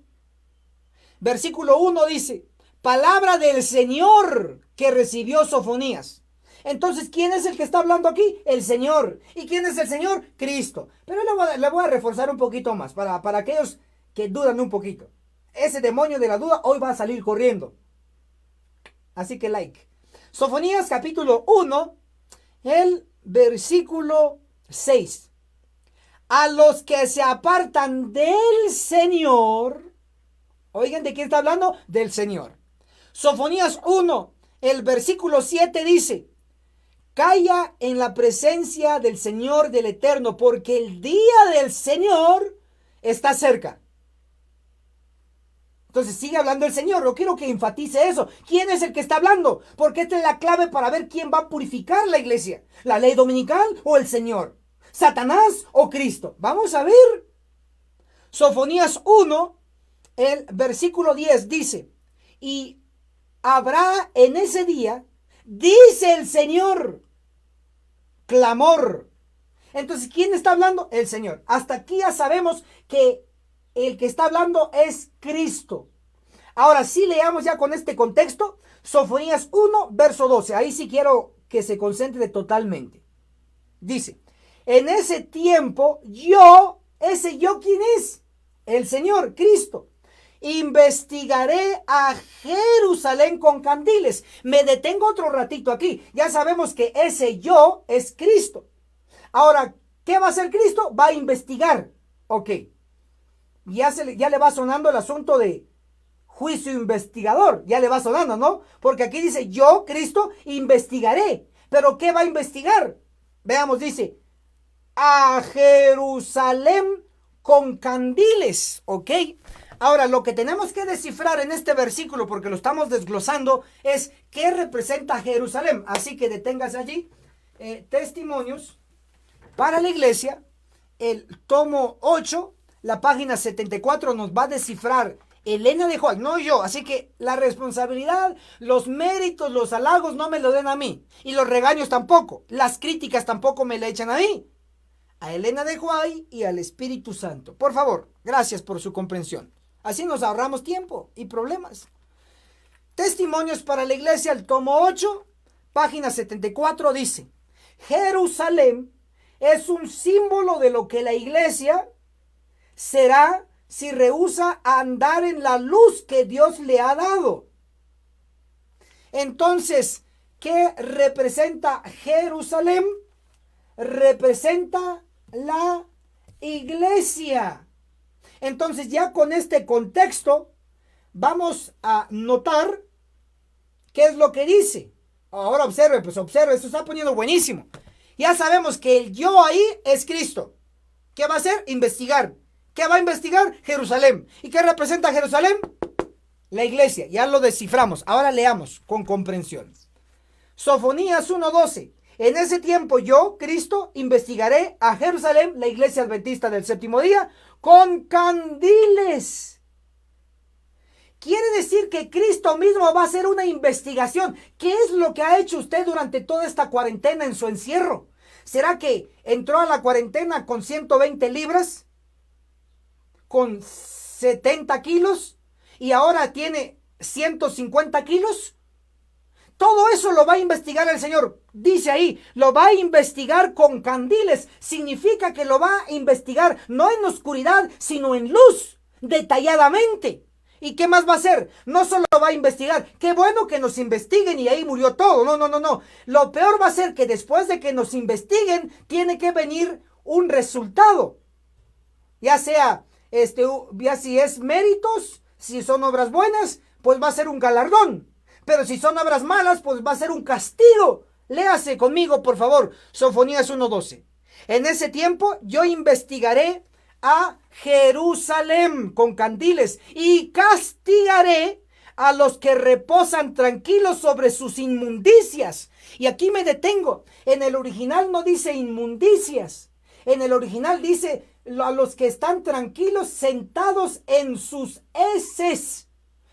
versículo 1 dice: palabra del Señor que recibió Sofonías. Entonces, ¿quién es el que está hablando aquí? El Señor. ¿Y quién es el Señor? Cristo. Pero le voy a reforzar un poquito más para aquellos que dudan un poquito. Ese demonio de la duda hoy va a salir corriendo. Así que like. Sofonías capítulo 1, el versículo 6. A los que se apartan del Señor. Oigan, ¿de quién está hablando? Del Señor. Sofonías 1, el versículo 7 dice: calla en la presencia del Señor, del Eterno, porque el día del Señor está cerca. Entonces sigue hablando el Señor. Yo quiero que enfatice eso. ¿Quién es el que está hablando? Porque esta es la clave para ver quién va a purificar la iglesia. ¿La ley dominical o el Señor? ¿Satanás o Cristo? Vamos a ver. Sofonías 1, el versículo 10 dice: y habrá en ese día, dice el Señor, clamor. Entonces, ¿quién está hablando? El Señor. Hasta aquí ya sabemos que el que está hablando es Cristo. Ahora sí leamos ya con este contexto Sofonías 1, verso 12. Ahí sí quiero que se concentre totalmente. Dice: en ese tiempo yo, ese yo, ¿quién es? El Señor, Cristo. Investigaré a Jerusalén con candiles. Me detengo otro ratito aquí. Ya sabemos que ese yo es Cristo. Ahora, ¿qué va a hacer Cristo? Va a investigar. Ok. Ya le va sonando el asunto de juicio investigador. Ya le va sonando, ¿no? Porque aquí dice: yo, Cristo, investigaré. ¿Pero qué va a investigar? Veamos, dice: a Jerusalén con candiles. Ok. Ahora, lo que tenemos que descifrar en este versículo, porque lo estamos desglosando, es qué representa Jerusalén. Así que deténgase allí. Testimonios para la iglesia, el tomo 8, la página 74, nos va a descifrar Elena de Juan, no yo. Así que la responsabilidad, los méritos, los halagos no me lo den a mí. Y los regaños tampoco. Las críticas tampoco me la echan a mí. A Elena de Juan y al Espíritu Santo. Por favor, gracias por su comprensión. Así nos ahorramos tiempo y problemas. Testimonios para la iglesia, el tomo 8, página 74, dice: Jerusalén es un símbolo de lo que la iglesia será si rehúsa a andar en la luz que Dios le ha dado. Entonces, ¿qué representa Jerusalén? Representa la iglesia. Entonces, ya con este contexto, vamos a notar qué es lo que dice. Ahora observe, esto está poniendo buenísimo. Ya sabemos que el yo ahí es Cristo. ¿Qué va a hacer? Investigar. ¿Qué va a investigar? Jerusalén. ¿Y qué representa Jerusalén? La iglesia. Ya lo desciframos. Ahora leamos con comprensión. Sofonías 1:12. En ese tiempo yo, Cristo, investigaré a Jerusalén, la iglesia adventista del séptimo día, con candiles. Quiere decir que Cristo mismo va a hacer una investigación. ¿Qué es lo que ha hecho usted durante toda esta cuarentena en su encierro? ¿Será que entró a la cuarentena con 120 libras? ¿Con 70 kilos? ¿Y ahora tiene 150 kilos? Todo eso lo va a investigar el Señor. Dice ahí, lo va a investigar con candiles. Significa que lo va a investigar no en oscuridad, sino en luz, detalladamente. ¿Y qué más va a hacer? No solo va a investigar. Qué bueno que nos investiguen y ahí murió todo. No. Lo peor va a ser que después de que nos investiguen, tiene que venir un resultado. Ya sea, ya si es méritos, si son obras buenas, pues va a ser un galardón. Pero si son obras malas, pues va a ser un castigo. Léase conmigo, por favor, Sofonías 1:12. En ese tiempo yo investigaré a Jerusalén con candiles y castigaré a los que reposan tranquilos sobre sus inmundicias. Y aquí me detengo. En el original no dice inmundicias. En el original dice a los que están tranquilos sentados en sus heces.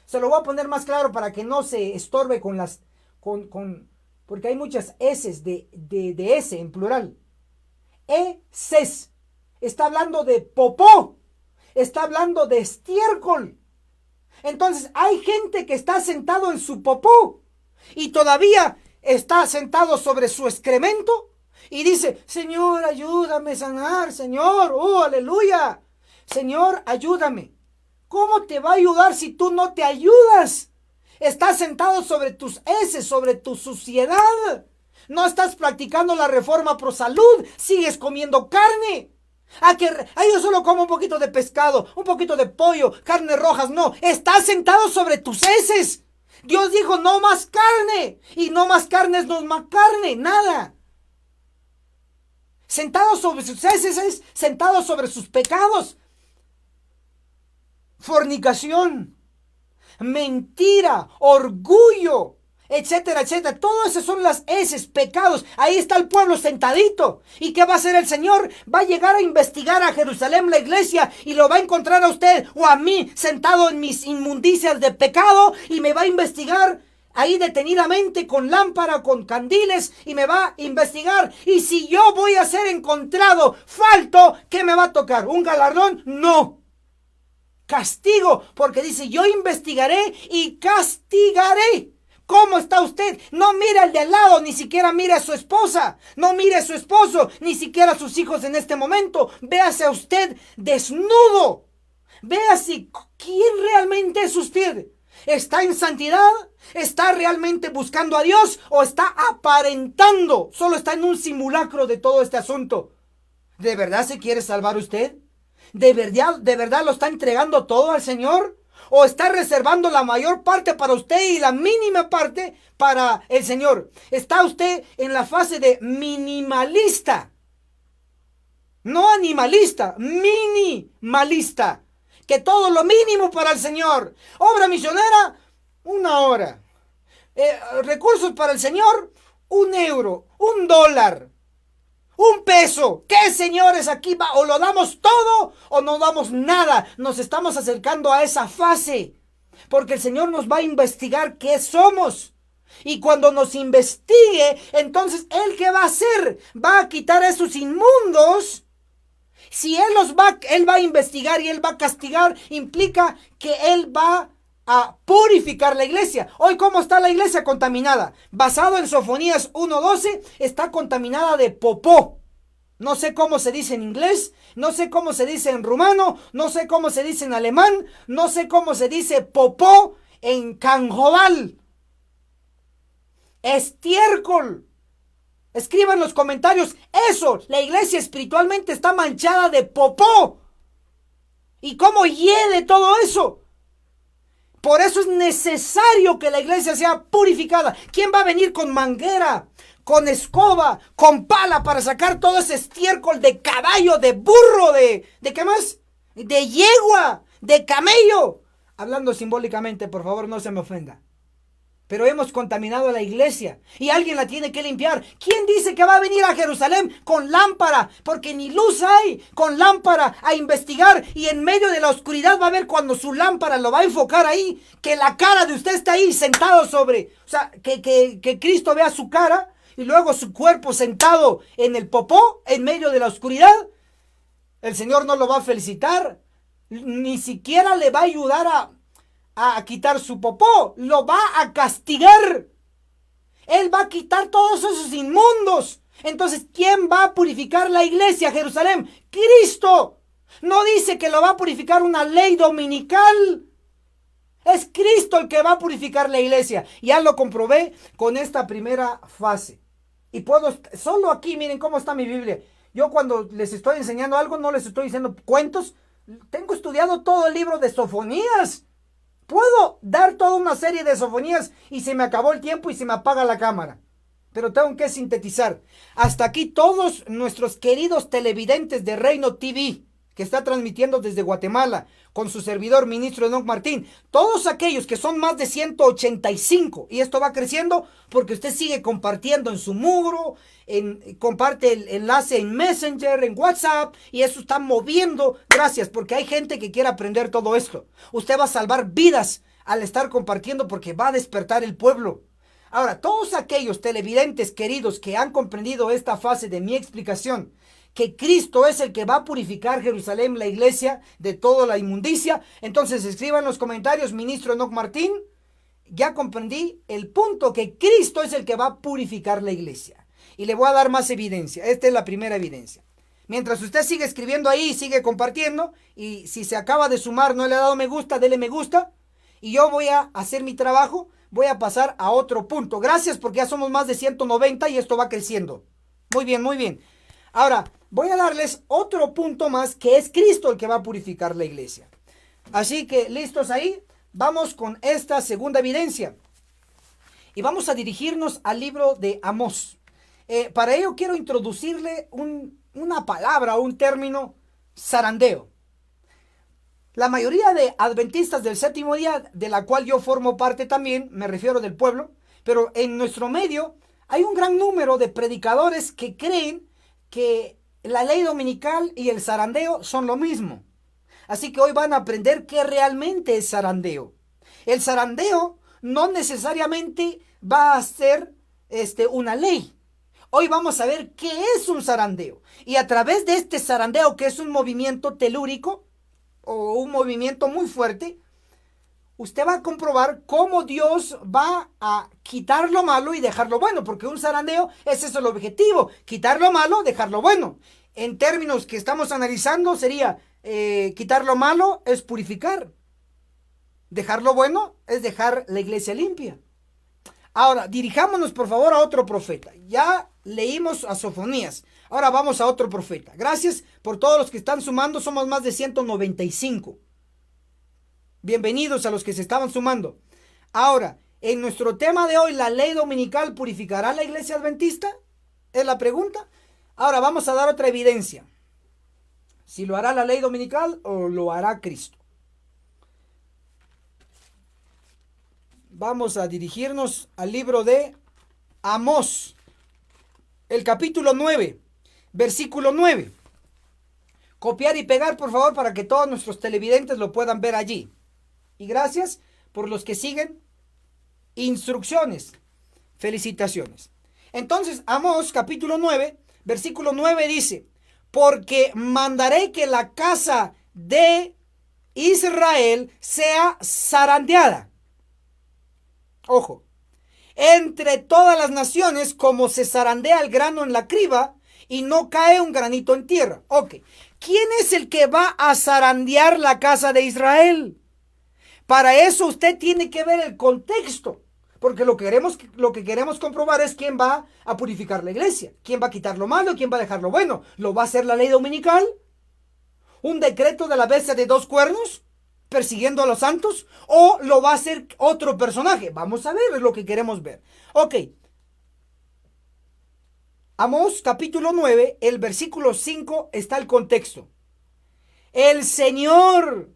Se lo voy a poner más claro para que no se estorbe con las... porque hay muchas heces de ese en plural. Heces. Está hablando de popó. Está hablando de estiércol. Entonces hay gente que está sentado en su popó y todavía está sentado sobre su excremento y dice, Señor, ayúdame a sanar, Señor, oh, aleluya, Señor, ayúdame. ¿Cómo te va a ayudar si tú no te ayudas? Estás sentado sobre tus heces, sobre tu suciedad. No estás practicando la reforma pro salud, sigues comiendo carne. Yo solo como un poquito de pescado, un poquito de pollo, carnes rojas. No, estás sentado sobre tus heces. Dios dijo no más carne. Y no más carne es no más carne, nada. Sentado sobre sus heces es sentado sobre sus pecados. Fornicación, mentira, orgullo, etcétera, etcétera. Todas esas son las heces, pecados. Ahí está el pueblo sentadito. ¿Y qué va a hacer el Señor? Va a llegar a investigar a Jerusalén, la iglesia, y lo va a encontrar a usted o a mí sentado en mis inmundicias de pecado, y me va a investigar ahí detenidamente con lámpara, con candiles, y me va a investigar. Y si yo voy a ser encontrado falto, ¿qué me va a tocar? ¿Un galardón? No. Castigo, porque dice, yo investigaré y castigaré. ¿Cómo está usted? No mira al de al lado, ni siquiera mira a su esposa, no mire a su esposo, ni siquiera a sus hijos en este momento. Véase a usted desnudo. Véase quién realmente es usted. ¿Está en santidad? ¿Está realmente buscando a Dios? ¿O está aparentando? Solo está en un simulacro de todo este asunto. ¿De verdad se quiere salvar usted? ¿De verdad lo está entregando todo al Señor? ¿O está reservando la mayor parte para usted y la mínima parte para el Señor? ¿Está usted en la fase de minimalista? No animalista, minimalista. Que todo lo mínimo para el Señor. Obra misionera, 1 hora. Recursos para el Señor, 1 euro, $1. 1 peso. ¿Qué, señores? Aquí va, o lo damos todo o no damos nada. Nos estamos acercando a esa fase, porque el Señor nos va a investigar qué somos. Y cuando nos investigue, entonces ¿Él qué va a hacer? Va a quitar a esos inmundos. Si Él va a investigar y Él va a castigar, implica que Él va a purificar la iglesia. Hoy, ¿cómo está la iglesia contaminada? Basado en Sofonías 1:12, está contaminada de popó. No sé cómo se dice en inglés, no sé cómo se dice en rumano, no sé cómo se dice en alemán, no sé cómo se dice popó en canjodal. Estiércol. Escriban en los comentarios eso. La iglesia espiritualmente está manchada de popó. ¿Y cómo hiede todo eso? Por eso es necesario que la iglesia sea purificada. ¿Quién va a venir con manguera, con escoba, con pala para sacar todo ese estiércol de caballo, de burro, de qué más? De yegua, de camello? Hablando simbólicamente, por favor, no se me ofenda. Pero hemos contaminado a la iglesia y alguien la tiene que limpiar. ¿Quién dice que va a venir a Jerusalén con lámpara? Porque ni luz hay, con lámpara a investigar, y en medio de la oscuridad va a ver cuando su lámpara lo va a enfocar ahí, que la cara de usted está ahí sentado sobre, o sea, que Cristo vea su cara y luego su cuerpo sentado en el popó en medio de la oscuridad. El Señor no lo va a felicitar, ni siquiera le va a ayudar a quitar su popó, lo va a castigar. Él va a quitar todos esos inmundos. Entonces, ¿quién va a purificar la iglesia, Jerusalén? Cristo. No dice que lo va a purificar una ley dominical. Es Cristo el que va a purificar la iglesia. Ya lo comprobé con esta primera fase. Y puedo, solo aquí, miren cómo está mi Biblia. Yo cuando les estoy enseñando algo, no les estoy diciendo cuentos. Tengo estudiado todo el libro de Sofonías. Puedo dar toda una serie de sofonías y se me acabó el tiempo y se me apaga la cámara. Pero tengo que sintetizar. Hasta aquí todos nuestros queridos televidentes de Reino TV, que está transmitiendo desde Guatemala, con su servidor, ministro Enoc Martín. Todos aquellos que son más de 185, y esto va creciendo porque usted sigue compartiendo en su muro, comparte el enlace en Messenger, en WhatsApp, y eso está moviendo. Gracias, porque hay gente que quiere aprender todo esto. Usted va a salvar vidas al estar compartiendo porque va a despertar el pueblo. Ahora, todos aquellos televidentes queridos que han comprendido esta fase de mi explicación, que Cristo es el que va a purificar Jerusalén, la iglesia, de toda la inmundicia, entonces escriban en los comentarios, ministro Enoc Martín, ya comprendí el punto que Cristo es el que va a purificar la iglesia. Y le voy a dar más evidencia. Esta es la primera evidencia. Mientras usted sigue escribiendo ahí, sigue compartiendo, y si se acaba de sumar, no le ha dado me gusta, dele me gusta, y yo voy a hacer mi trabajo. Voy a pasar a otro punto. Gracias, porque ya somos más de 190 y esto va creciendo. Muy bien, muy bien. Ahora, voy a darles otro punto más, que es Cristo el que va a purificar la iglesia. Así que, ¿listos ahí? Vamos con esta segunda evidencia. Y vamos a dirigirnos al libro de Amós. Para ello quiero introducirle una palabra, un término, zarandeo. La mayoría de adventistas del séptimo día, de la cual yo formo parte también, me refiero del pueblo, pero en nuestro medio hay un gran número de predicadores que creen que la ley dominical y el zarandeo son lo mismo. Así que hoy van a aprender qué realmente es zarandeo. El zarandeo no necesariamente va a ser una ley. Hoy vamos a ver qué es un zarandeo. Y a través de este zarandeo, que es un movimiento telúrico, o un movimiento muy fuerte, usted va a comprobar cómo Dios va a quitar lo malo y dejar lo bueno, porque un zarandeo, ese es el objetivo, quitar lo malo, dejar lo bueno. En términos que estamos analizando sería, quitar lo malo es purificar, dejar lo bueno es dejar la iglesia limpia. Ahora, dirijámonos por favor a otro profeta. Ya leímos a Sofonías. Ahora vamos a otro profeta. Gracias por todos los que están sumando. Somos más de 195. Bienvenidos a los que se estaban sumando. Ahora, en nuestro tema de hoy, ¿la ley dominical purificará la iglesia adventista? Es la pregunta. Ahora vamos a dar otra evidencia. Si lo hará la ley dominical o lo hará Cristo. Vamos a dirigirnos al libro de Amós, el capítulo 9, versículo 9. Copiar y pegar, por favor, para que todos nuestros televidentes lo puedan ver allí. Y gracias por los que siguen instrucciones. Felicitaciones. Entonces, Amós, capítulo 9, versículo 9 dice, porque mandaré que la casa de Israel sea zarandeada. Ojo, entre todas las naciones, como se zarandea el grano en la criba y no cae un granito en tierra. Ok, ¿quién es el que va a zarandear la casa de Israel? Para eso usted tiene que ver el contexto, porque lo que queremos comprobar es quién va a purificar la iglesia, quién va a quitar lo malo, quién va a dejar lo bueno. ¿Lo va a hacer la ley dominical? ¿Un decreto de la bestia de dos cuernos persiguiendo a los santos? ¿O lo va a hacer otro personaje? Vamos a ver, es lo que queremos ver. Ok. Amós capítulo 9, el versículo 5 está el contexto. El Señor,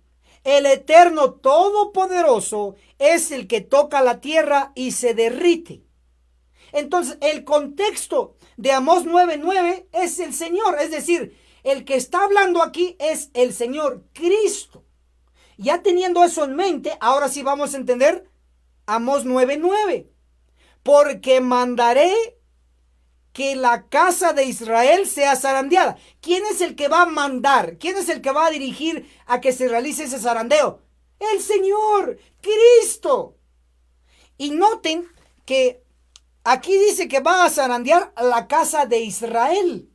el Eterno Todopoderoso, es el que toca la tierra y se derrite. Entonces, el contexto de Amós 9:9 es el Señor, es decir, el que está hablando aquí es el Señor Cristo. Ya teniendo eso en mente, ahora sí vamos a entender Amós 9:9. Porque mandaré que la casa de Israel sea zarandeada. ¿Quién es el que va a mandar? ¿Quién es el que va a dirigir a que se realice ese zarandeo? El Señor, Cristo. Y noten que Aquí dice que va a zarandear la casa de Israel.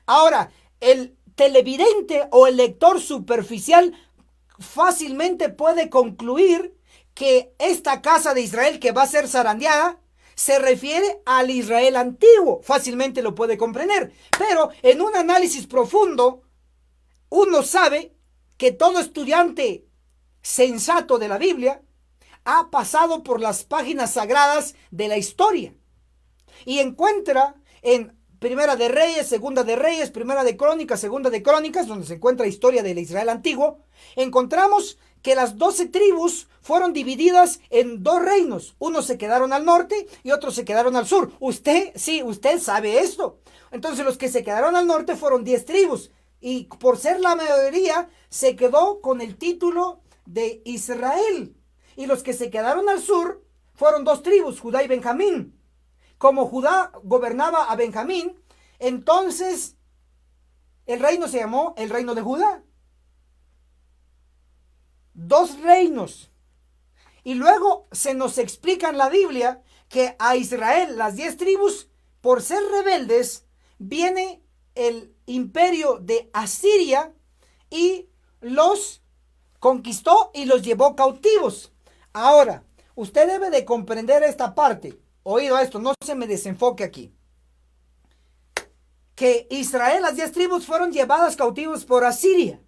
Ahora, el televidente o el lector superficial fácilmente puede concluir que esta casa de Israel que va a ser zarandeada se refiere al Israel antiguo. Fácilmente lo puede comprender. Pero en un análisis profundo, uno sabe que todo estudiante sensato de la Biblia ha pasado por las páginas sagradas de la historia y encuentra en Primera de Reyes, Segunda de Reyes, Primera de Crónicas, Segunda de Crónicas, donde se encuentra historia del Israel antiguo, encontramos que las 12 tribus fueron divididas en dos reinos. Unos se quedaron al norte y otros se quedaron al sur. Usted sabe esto. Entonces los que se quedaron al norte fueron 10 tribus. Y por ser la mayoría, se quedó con el título de Israel. Y los que se quedaron al sur fueron 2 tribus, Judá y Benjamín. Como Judá gobernaba a Benjamín, entonces el reino se llamó el reino de Judá. 2 reinos. Y luego se nos explica en la Biblia que a Israel, las 10 tribus, por ser rebeldes, viene el imperio de Asiria y los conquistó y los llevó cautivos. Ahora, usted debe de comprender esta parte. Oído esto, no se me desenfoque aquí. Que Israel, las 10 tribus fueron llevadas cautivos por Asiria.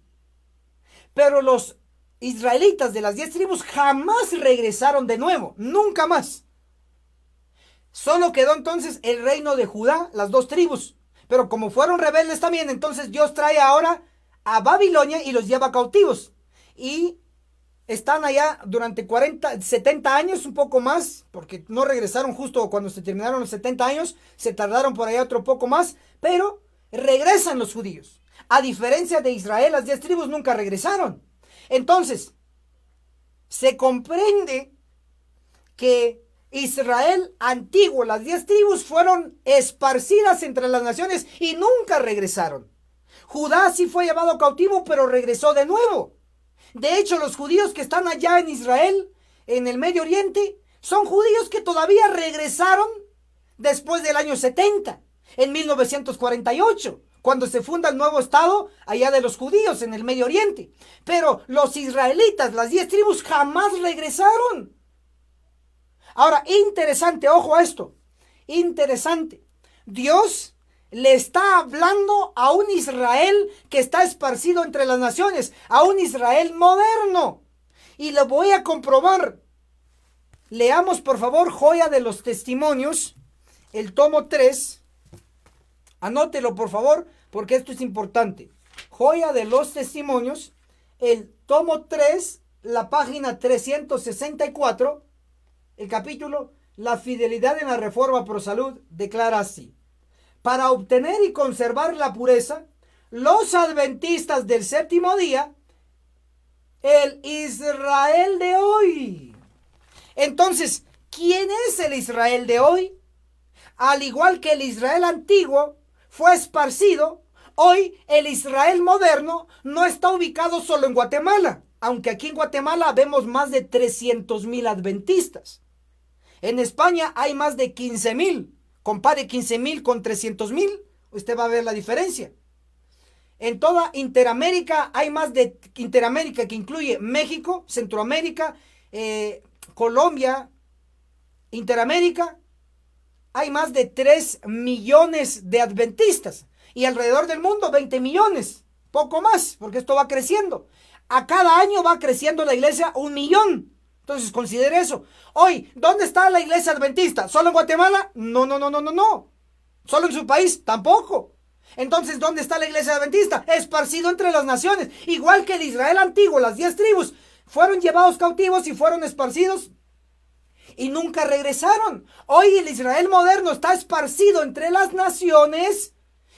Pero los israelitas de las 10 tribus jamás regresaron de nuevo, nunca más. Solo quedó entonces el reino de Judá, las 2 tribus. Pero como fueron rebeldes también, entonces Dios trae ahora a Babilonia y los lleva cautivos. Y están allá durante 70 años, un poco más, porque no regresaron justo cuando se terminaron los 70 años, se tardaron por allá otro poco más, pero regresan los judíos. A diferencia de Israel, las 10 tribus nunca regresaron. Entonces, se comprende que Israel antiguo, las 10 tribus fueron esparcidas entre las naciones y nunca regresaron. Judá sí fue llevado cautivo, pero regresó de nuevo. De hecho, los judíos que están allá en Israel, en el Medio Oriente, son judíos que todavía regresaron después del año 70, en 1948, cuando se funda el nuevo estado allá de los judíos en el Medio Oriente. Pero los israelitas, las 10 tribus, jamás regresaron. Ahora, interesante, ojo a esto, interesante. Dios le está hablando a un Israel que está esparcido entre las naciones, a un Israel moderno. Y lo voy a comprobar. Leamos por favor Joya de los Testimonios, el tomo 3. Anótelo por favor, porque esto es importante. Joya de los Testimonios, el tomo 3, la página 364, el capítulo La fidelidad en la reforma pro salud declara así: para obtener y conservar la pureza, los adventistas del séptimo día, el Israel de hoy. Entonces, ¿quién es el Israel de hoy? Al igual que el Israel antiguo fue esparcido, hoy el Israel moderno no está ubicado solo en Guatemala, aunque aquí en Guatemala vemos más de 300,000 adventistas. En España hay más de 15,000. Compare 15,000 con 300,000, usted va a ver la diferencia. En toda Interamérica hay más de Interamérica, que incluye México, Centroamérica, Colombia, Interamérica, hay más de 3 millones de adventistas. Y alrededor del mundo 20 millones, poco más, porque esto va creciendo. A cada año va creciendo la iglesia 1 millón. Entonces considere eso. Hoy, ¿dónde está la iglesia adventista? ¿Solo en Guatemala? No. ¿Solo en su país? Tampoco. Entonces, ¿dónde está la iglesia adventista? Esparcido entre las naciones. Igual que el Israel antiguo, las 10 tribus fueron llevados cautivos y fueron esparcidos y nunca regresaron. Hoy el Israel moderno está esparcido entre las naciones.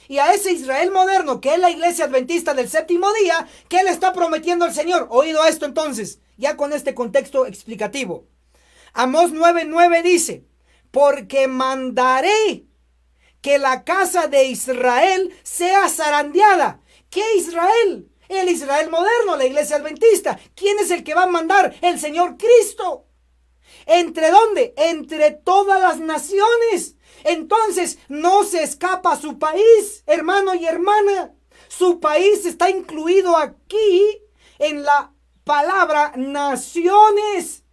Y a ese Israel moderno, que es la iglesia adventista del séptimo día, ¿qué le está prometiendo el Señor? Oído esto entonces, ya con este contexto explicativo. Amós 9:9 dice: porque mandaré que la casa de Israel sea zarandeada. ¿Qué Israel? El Israel moderno, la iglesia adventista. ¿Quién es el que va a mandar? El Señor Cristo. ¿Entre dónde? Entre todas las naciones. Entonces no se escapa su país, hermano y hermana. Su país está incluido aquí en la palabra naciones.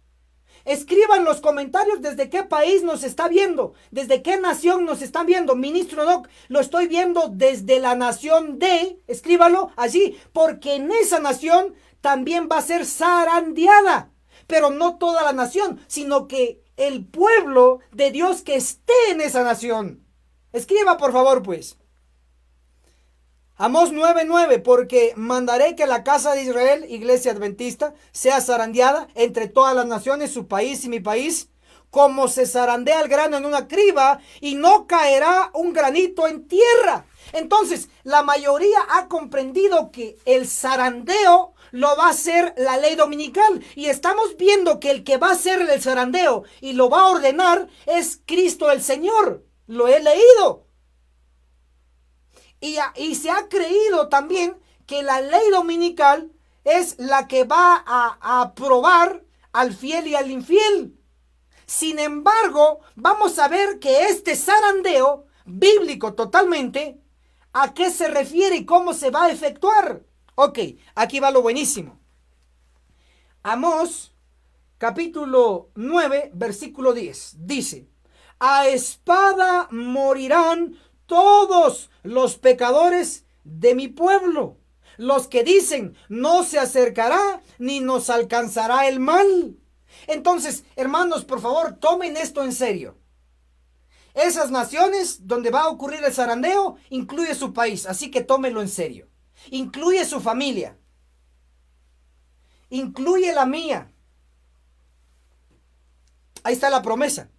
Escriban los comentarios desde qué país nos está viendo, desde qué nación nos están viendo. Ministro Doc, lo estoy viendo desde la nación de, escríbalo allí, porque en esa nación también va a ser zarandeada. Pero no toda la nación, sino que el pueblo de Dios que esté en esa nación. Escriba por favor pues. Amós 9:9, porque mandaré que la casa de Israel, iglesia adventista, sea zarandeada entre todas las naciones, su país y mi país, como se zarandea el grano en una criba, y no caerá un granito en tierra. Entonces, la mayoría ha comprendido que el zarandeo lo va a hacer la ley dominical. Y estamos viendo que el que va a hacer el zarandeo y lo va a ordenar es Cristo el Señor. Lo he leído. Y se ha creído también que la ley dominical es la que va a aprobar al fiel y al infiel. Sin embargo, vamos a ver que este zarandeo bíblico totalmente, ¿a qué se refiere y cómo se va a efectuar? Ok, aquí va lo buenísimo. Amós, capítulo 9, versículo 10, dice: a espada morirán todos los pecadores de mi pueblo, los que dicen, no se acercará ni nos alcanzará el mal. Entonces, hermanos, por favor, tomen esto en serio. Esas naciones donde va a ocurrir el zarandeo incluye su país, así que tómenlo en serio. Incluye su familia. Incluye la mía. Ahí está la promesa.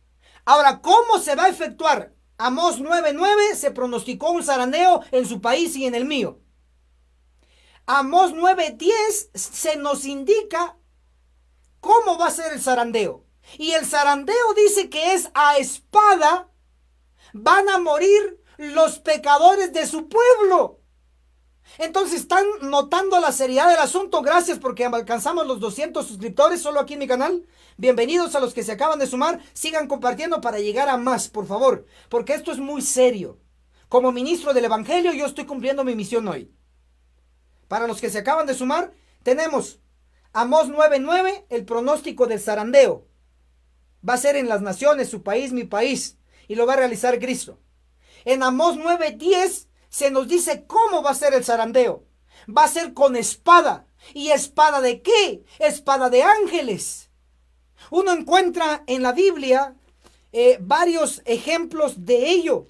Ahora, ¿cómo se va a efectuar? Amós 9:9 se pronosticó un zarandeo en su país y en el mío. Amós 9:10 se nos indica cómo va a ser el zarandeo. Y el zarandeo dice que es a espada. Van a morir los pecadores de su pueblo. Entonces, ¿están notando la seriedad del asunto? Gracias porque alcanzamos los 200 suscriptores solo aquí en mi canal. Bienvenidos a los que se acaban de sumar. Sigan compartiendo para llegar a más, por favor, porque esto es muy serio. Como ministro del Evangelio, yo estoy cumpliendo mi misión hoy. Para los que se acaban de sumar, tenemos Amós 9:9, el pronóstico del zarandeo. Va a ser en las naciones, su país, mi país, y lo va a realizar Cristo. En Amós 9:10 se nos dice cómo va a ser el zarandeo. Va a ser con espada. ¿Y espada de qué? Espada de ángeles. Uno encuentra en la Biblia varios ejemplos de ello.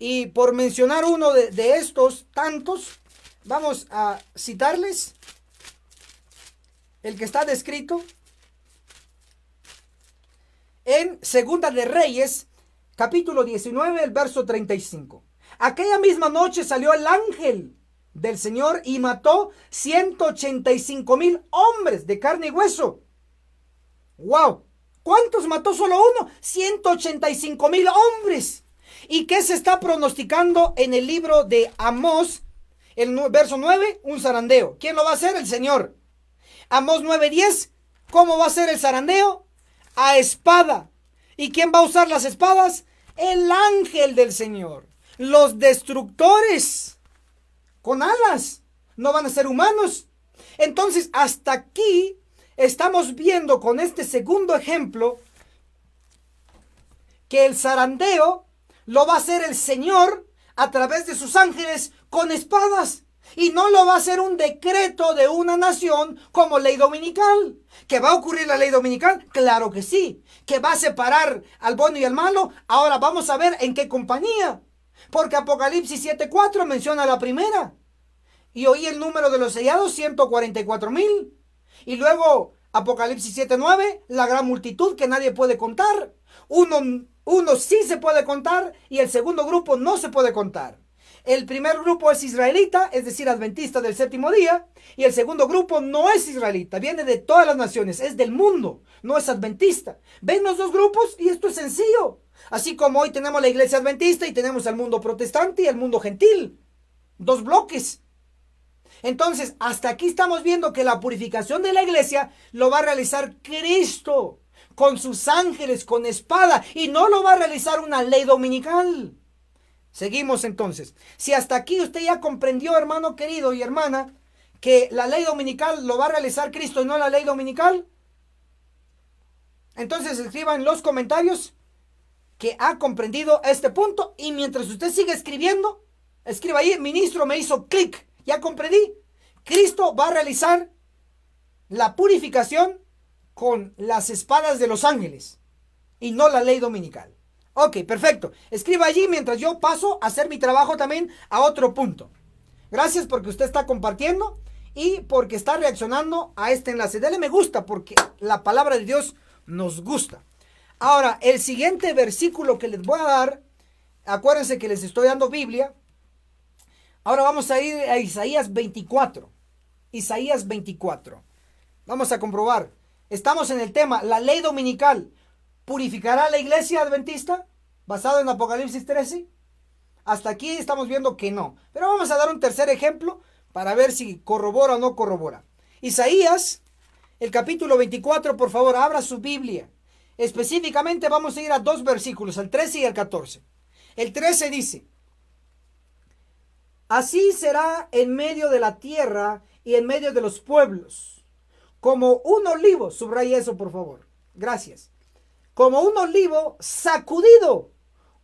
Y por mencionar uno de estos tantos, vamos a citarles el que está descrito en Segunda de Reyes, capítulo 19, el verso 35. Aquella misma noche salió el ángel del Señor y mató 185,000 hombres de carne y hueso. ¡Wow! ¿Cuántos mató solo uno? 185,000 hombres. ¿Y qué se está pronosticando en el libro de Amós? El verso 9, un zarandeo. ¿Quién lo va a hacer? El Señor. Amós 9:10, ¿cómo va a ser el zarandeo? A espada. ¿Y quién va a usar las espadas? El ángel del Señor. Los destructores con alas no van a ser humanos. Entonces, hasta aquí estamos viendo con este segundo ejemplo que el zarandeo lo va a hacer el Señor a través de sus ángeles con espadas. Y no lo va a hacer un decreto de una nación como ley dominical. ¿Que va a ocurrir la ley dominical? Claro que sí. ¿Que va a separar al bueno y al malo? Ahora vamos a ver en qué compañía. Porque Apocalipsis 7:4 menciona la primera. Y oí el número de los sellados, 144,000. Y luego Apocalipsis 7:9, la gran multitud que nadie puede contar. Uno sí se puede contar y el segundo grupo no se puede contar. El primer grupo es israelita, es decir, adventista del séptimo día. Y el segundo grupo no es israelita, viene de todas las naciones, es del mundo, no es adventista. ¿Ven los dos grupos? Y esto es sencillo. Así como hoy tenemos la iglesia adventista y tenemos al mundo protestante y el mundo gentil. Dos bloques. Entonces, hasta aquí estamos viendo que la purificación de la iglesia lo va a realizar Cristo con sus ángeles, con espada, y no lo va a realizar una ley dominical. Seguimos entonces. Si hasta aquí usted ya comprendió, hermano querido y hermana, que la ley dominical lo va a realizar Cristo y no la ley dominical, entonces escriba en los comentarios que ha comprendido este punto, y mientras usted sigue escribiendo, escriba ahí: ministro, me hizo clic, ya comprendí. Cristo va a realizar la purificación con las espadas de los ángeles y no la ley dominical. Ok, perfecto. Escriba allí mientras yo paso a hacer mi trabajo también a otro punto. Gracias porque usted está compartiendo y porque está reaccionando a este enlace. Dele me gusta porque la palabra de Dios nos gusta. Ahora, el siguiente versículo que les voy a dar, acuérdense que les estoy dando Biblia. Ahora vamos a ir a Isaías 24. Isaías 24. Vamos a comprobar. Estamos en el tema, la ley dominical. ¿Purificará la iglesia adventista? Basado en Apocalipsis 13. Hasta aquí estamos viendo que no. Pero vamos a dar un tercer ejemplo para ver si corrobora o no corrobora. Isaías, el capítulo 24, por favor, abra su Biblia. Específicamente vamos a ir a dos versículos, el 13 y el 14. El 13 dice: así será en medio de la tierra y en medio de los pueblos, como un olivo, subraya eso por favor, gracias, como un olivo sacudido,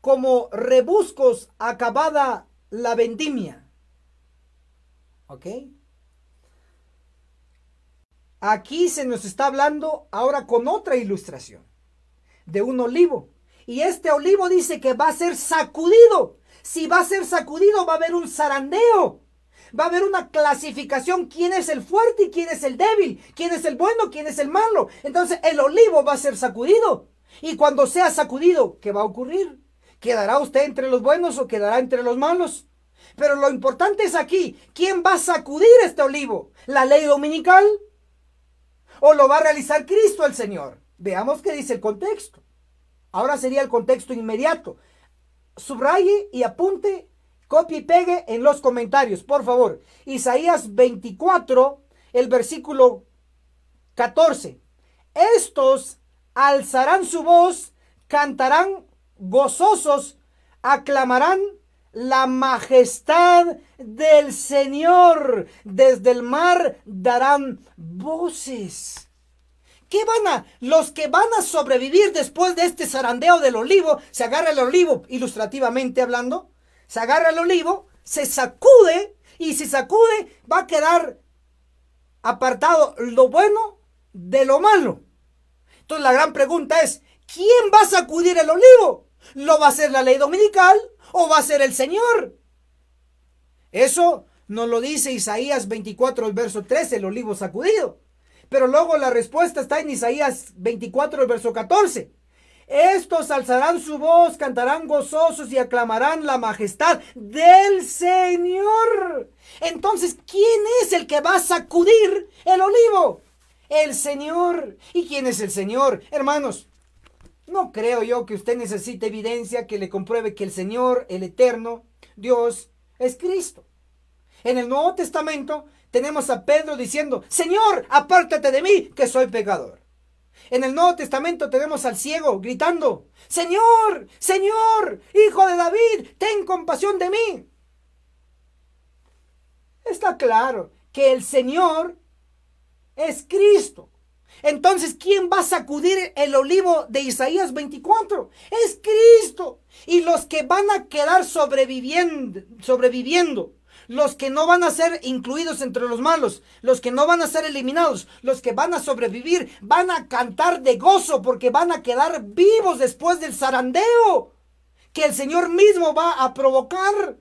como rebuscos acabada la vendimia. ¿Ok? Aquí se nos está hablando ahora con otra ilustración de un olivo. Y este olivo dice que va a ser sacudido. Si va a ser sacudido, va a haber un zarandeo. Va a haber una clasificación. ¿Quién es el fuerte y quién es el débil? ¿Quién es el bueno? ¿Quién es el malo? Entonces el olivo va a ser sacudido. Y cuando sea sacudido, ¿qué va a ocurrir? ¿Quedará usted entre los buenos o quedará entre los malos? Pero lo importante es aquí, ¿quién va a sacudir este olivo? ¿La ley dominical? ¿O lo va a realizar Cristo el Señor? Veamos qué dice el contexto. Ahora sería el contexto inmediato. Subraye y apunte, copie y pegue en los comentarios, por favor. Isaías 24, el versículo 14. Estos alzarán su voz, cantarán gozosos, aclamarán la majestad del Señor. Desde el mar darán voces. ¿Qué los que van a sobrevivir después de este zarandeo del olivo? Se agarra el olivo, ilustrativamente hablando, se agarra el olivo, se sacude, y si sacude va a quedar apartado lo bueno de lo malo. Entonces la gran pregunta es, ¿quién va a sacudir el olivo? ¿Lo va a hacer la ley dominical o va a ser el Señor? Eso nos lo dice Isaías 24, el verso 13, el olivo sacudido. Pero luego la respuesta está en Isaías 24, el verso 14. Estos alzarán su voz, cantarán gozosos y aclamarán la majestad del Señor. Entonces, ¿quién es el que va a sacudir el olivo? El Señor. ¿Y quién es el Señor? Hermanos, no creo yo que usted necesite evidencia que le compruebe que el Señor, el Eterno, Dios, es Cristo. En el Nuevo Testamento tenemos a Pedro diciendo, Señor, apártate de mí, que soy pecador. En el Nuevo Testamento tenemos al ciego gritando, Señor, Señor, Hijo de David, ten compasión de mí. Está claro que el Señor es Cristo. Entonces, ¿quién va a sacudir el olivo de Isaías 24? Es Cristo. Y los que van a quedar sobreviviendo, los que no van a ser incluidos entre los malos, los que no van a ser eliminados, los que van a sobrevivir, van a cantar de gozo porque van a quedar vivos después del zarandeo que el Señor mismo va a provocar.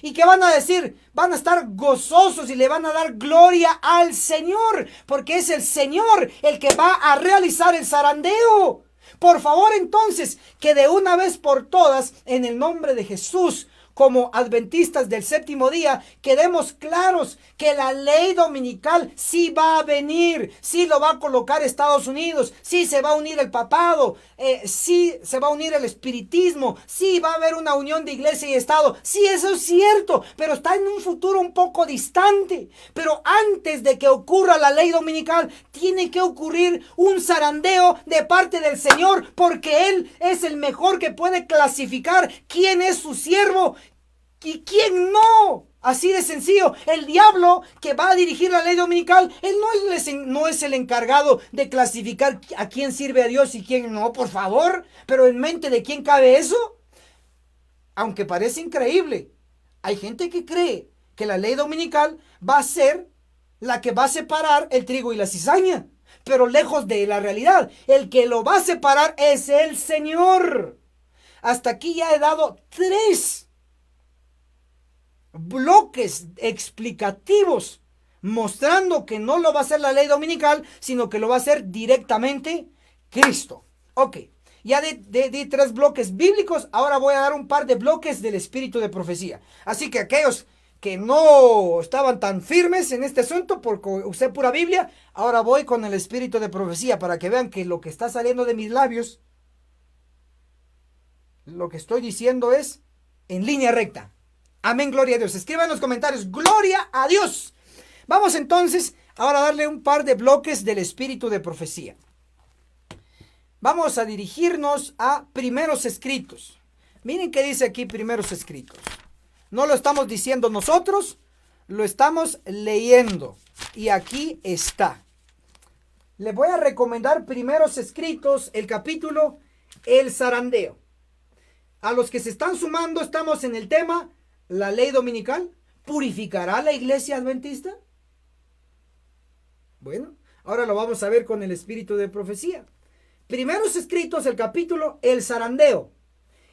¿Y qué van a decir? Van a estar gozosos y le van a dar gloria al Señor, porque es el Señor el que va a realizar el zarandeo. Por favor, entonces, que de una vez por todas, en el nombre de Jesús, como adventistas del séptimo día, quedemos claros que la ley dominical sí va a venir, sí lo va a colocar Estados Unidos, sí se va a unir el papado, sí se va a unir el espiritismo, sí va a haber una unión de iglesia y Estado. Sí, eso es cierto, pero está en un futuro un poco distante. Pero antes de que ocurra la ley dominical, tiene que ocurrir un zarandeo de parte del Señor, porque Él es el mejor que puede clasificar quién es su siervo y quién no. Así de sencillo. El diablo que va a dirigir la ley dominical, él no es el encargado de clasificar a quién sirve a Dios y quién no, por favor. Pero en mente de quién cabe eso. Aunque parece increíble, hay gente que cree que la ley dominical va a ser la que va a separar el trigo y la cizaña. Pero lejos de la realidad, el que lo va a separar es el Señor. Hasta aquí ya he dado 3 bloques explicativos mostrando que no lo va a hacer la ley dominical, sino que lo va a hacer directamente Cristo. Ok, ya de 3 bloques bíblicos, ahora voy a dar un par de bloques del espíritu de profecía. Así que aquellos que no estaban tan firmes en este asunto porque usé pura Biblia, ahora voy con el espíritu de profecía para que vean que lo que está saliendo de mis labios, lo que estoy diciendo es en línea recta. Amén, gloria a Dios. Escriban en los comentarios, gloria a Dios. Vamos entonces ahora a darle un par de bloques del espíritu de profecía. Vamos a dirigirnos a primeros escritos. Miren qué dice aquí primeros escritos. No lo estamos diciendo nosotros, lo estamos leyendo. Y aquí está. Les voy a recomendar primeros escritos, el capítulo El zarandeo. A los que se están sumando, estamos en el tema, la ley dominical. ¿Purificará la iglesia adventista? Bueno, ahora lo vamos a ver con el espíritu de profecía. Primeros escritos, el capítulo El zarandeo,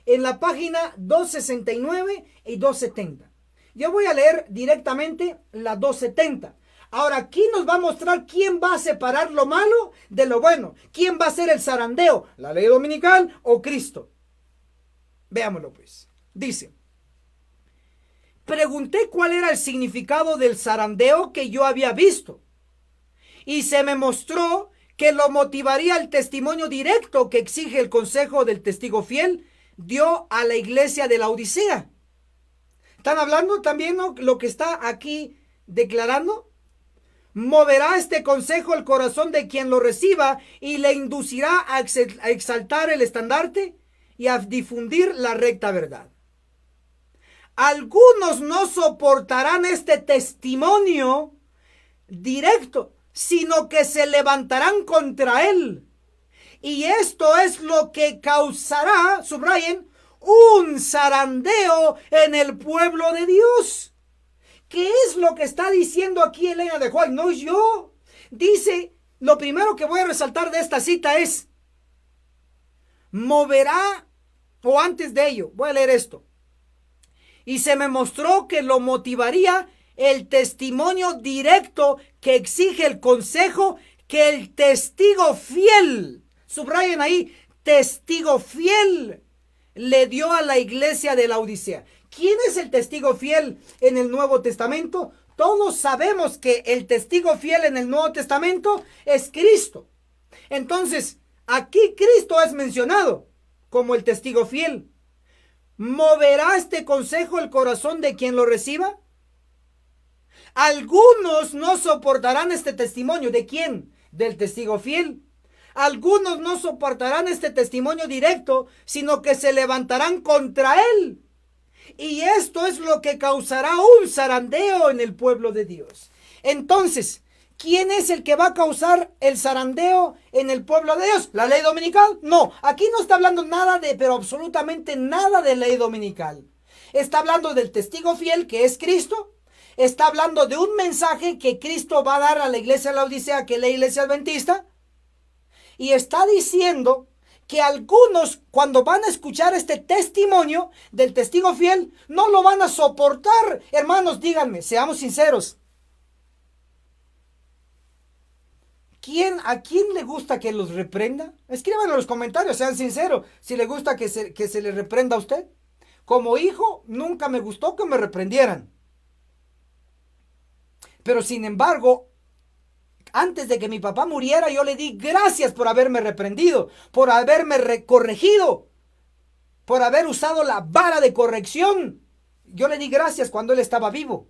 en la página 269 y 270. Yo voy a leer directamente la 270. Ahora aquí nos va a mostrar quién va a separar lo malo de lo bueno. ¿Quién va a ser el zarandeo? ¿La ley dominical o Cristo? Veámoslo pues. Dice: pregunté cuál era el significado del zarandeo que yo había visto, y se me mostró que lo motivaría el testimonio directo que exige el consejo del testigo fiel dio a la iglesia de la Odisea. ¿Están hablando también, no, lo que está aquí declarando? Moverá este consejo el corazón de quien lo reciba y le inducirá a exaltar el estandarte y a difundir la recta verdad. Algunos no soportarán este testimonio directo, sino que se levantarán contra él. Y esto es lo que causará, subrayen, un zarandeo en el pueblo de Dios. ¿Qué es lo que está diciendo aquí Elena de White? No yo. Dice, lo primero que voy a resaltar de esta cita es, moverá, o antes de ello, voy a leer esto. Y se me mostró que lo motivaría el testimonio directo que exige el consejo que el testigo fiel, subrayen ahí, testigo fiel, le dio a la iglesia de la Odisea. ¿Quién es el testigo fiel en el Nuevo Testamento? Todos sabemos que el testigo fiel en el Nuevo Testamento es Cristo. Entonces, aquí Cristo es mencionado como el testigo fiel. ¿Moverá este consejo el corazón de quien lo reciba? Algunos no soportarán este testimonio. ¿De quién? Del testigo fiel. Algunos no soportarán este testimonio directo, sino que se levantarán contra él. Y esto es lo que causará un zarandeo en el pueblo de Dios. Entonces, ¿quién es el que va a causar el zarandeo en el pueblo de Dios? ¿La ley dominical? No, aquí no está hablando nada pero absolutamente nada de ley dominical. Está hablando del testigo fiel que es Cristo. Está hablando de un mensaje que Cristo va a dar a la iglesia de la Odisea, que es la iglesia adventista. Y está diciendo que algunos, cuando van a escuchar este testimonio del testigo fiel, no lo van a soportar. Hermanos, díganme, seamos sinceros. ¿A quién le gusta que los reprenda? Escriban en los comentarios, sean sinceros, si le gusta que se le reprenda a usted. Como hijo, nunca me gustó que me reprendieran. Pero sin embargo, antes de que mi papá muriera, yo le di gracias por haberme reprendido, por haberme corregido, por haber usado la vara de corrección. Yo le di gracias cuando él estaba vivo.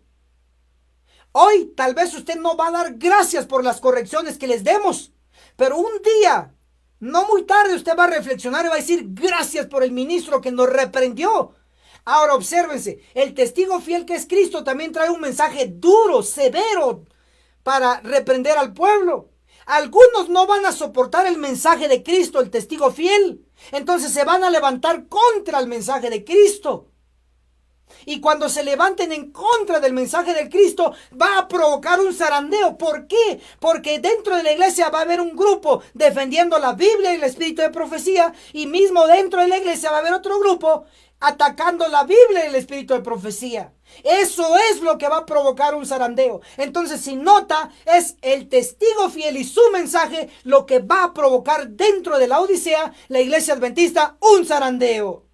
Hoy tal vez usted no va a dar gracias por las correcciones que les demos, pero un día, no muy tarde, usted va a reflexionar y va a decir gracias por el ministro que nos reprendió. Ahora obsérvense, el testigo fiel que es Cristo también trae un mensaje duro, severo, para reprender al pueblo. Algunos no van a soportar el mensaje de Cristo, el testigo fiel. Entonces se van a levantar contra el mensaje de Cristo. Y cuando se levanten en contra del mensaje del Cristo, va a provocar un zarandeo. ¿Por qué? Porque dentro de la iglesia va a haber un grupo defendiendo la Biblia y el espíritu de profecía. Y mismo dentro de la iglesia va a haber otro grupo atacando la Biblia y el espíritu de profecía. Eso es lo que va a provocar un zarandeo. Entonces, si nota, es el testigo fiel y su mensaje lo que va a provocar dentro de la Odisea, la iglesia adventista, un zarandeo.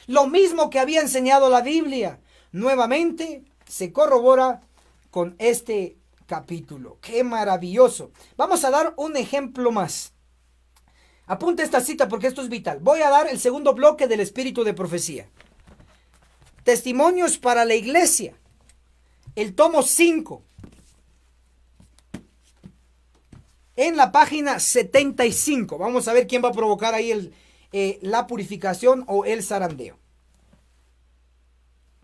Lo mismo que había enseñado la Biblia. Nuevamente se corrobora con este capítulo. ¡Qué maravilloso! Vamos a dar un ejemplo más. Apunte esta cita porque esto es vital. Voy a dar el segundo bloque del espíritu de profecía. Testimonios para la iglesia. El tomo 5. En la página 75. Vamos a ver quién va a provocar ahí la purificación o el zarandeo.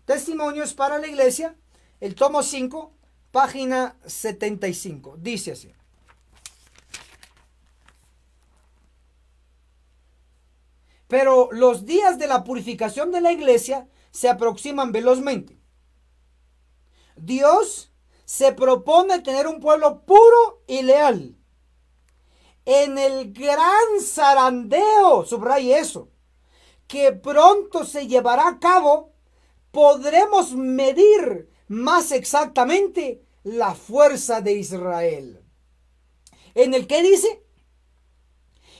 Testimonios para la iglesia. El tomo 5. Página 75. Dice así. Pero los días de la purificación de la iglesia se aproximan velozmente. Dios se propone tener un pueblo puro y leal. En el gran zarandeo, subraye eso, que pronto se llevará a cabo, podremos medir más exactamente la fuerza de Israel. ¿En el qué dice?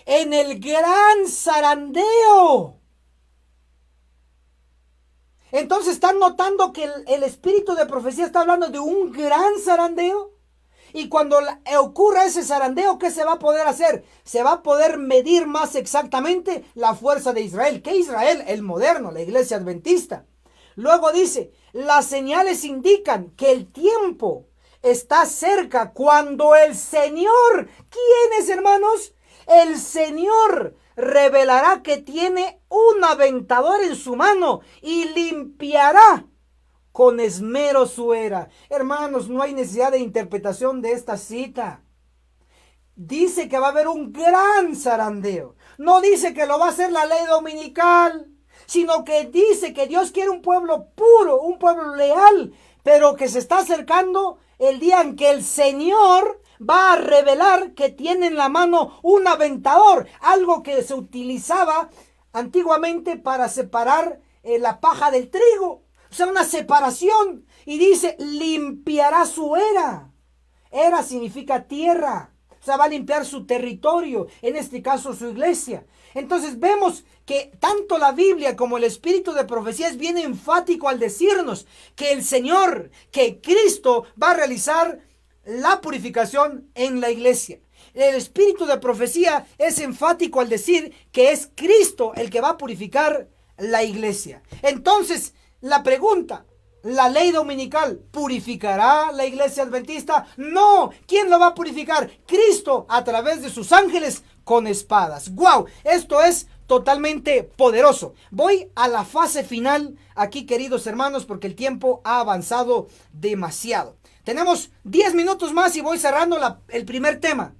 En el gran zarandeo. Entonces están notando que el espíritu de profecía está hablando de un gran zarandeo. Y cuando ocurra ese zarandeo, ¿qué se va a poder hacer? Se va a poder medir más exactamente la fuerza de Israel. ¿Qué Israel? El moderno, la iglesia adventista. Luego dice, las señales indican que el tiempo está cerca cuando el Señor, ¿quién es, hermanos? El Señor revelará que tiene un aventador en su mano y limpiará con esmero su era. Hermanos, no hay necesidad de interpretación de esta cita. Dice que va a haber un gran zarandeo. No dice que lo va a hacer la ley dominical, sino que dice que Dios quiere un pueblo puro, un pueblo leal, pero que se está acercando el día en que el Señor va a revelar que tiene en la mano un aventador, algo que se utilizaba antiguamente para separar la paja del trigo. O sea, una separación. Y dice, limpiará su era. Era significa tierra. O sea, va a limpiar su territorio, en este caso su iglesia. Entonces vemos que tanto la Biblia como el espíritu de profecía es bien enfático al decirnos que el Señor, que Cristo va a realizar la purificación en la iglesia. El espíritu de profecía es enfático al decir que es Cristo el que va a purificar la iglesia. Entonces, la pregunta, ¿la ley dominical purificará la iglesia adventista? No. ¿Quién lo va a purificar? Cristo a través de sus ángeles con espadas. ¡Wow! Esto es totalmente poderoso. Voy a la fase final aquí, queridos hermanos, porque el tiempo ha avanzado demasiado. Tenemos 10 minutos más y voy cerrando el primer tema.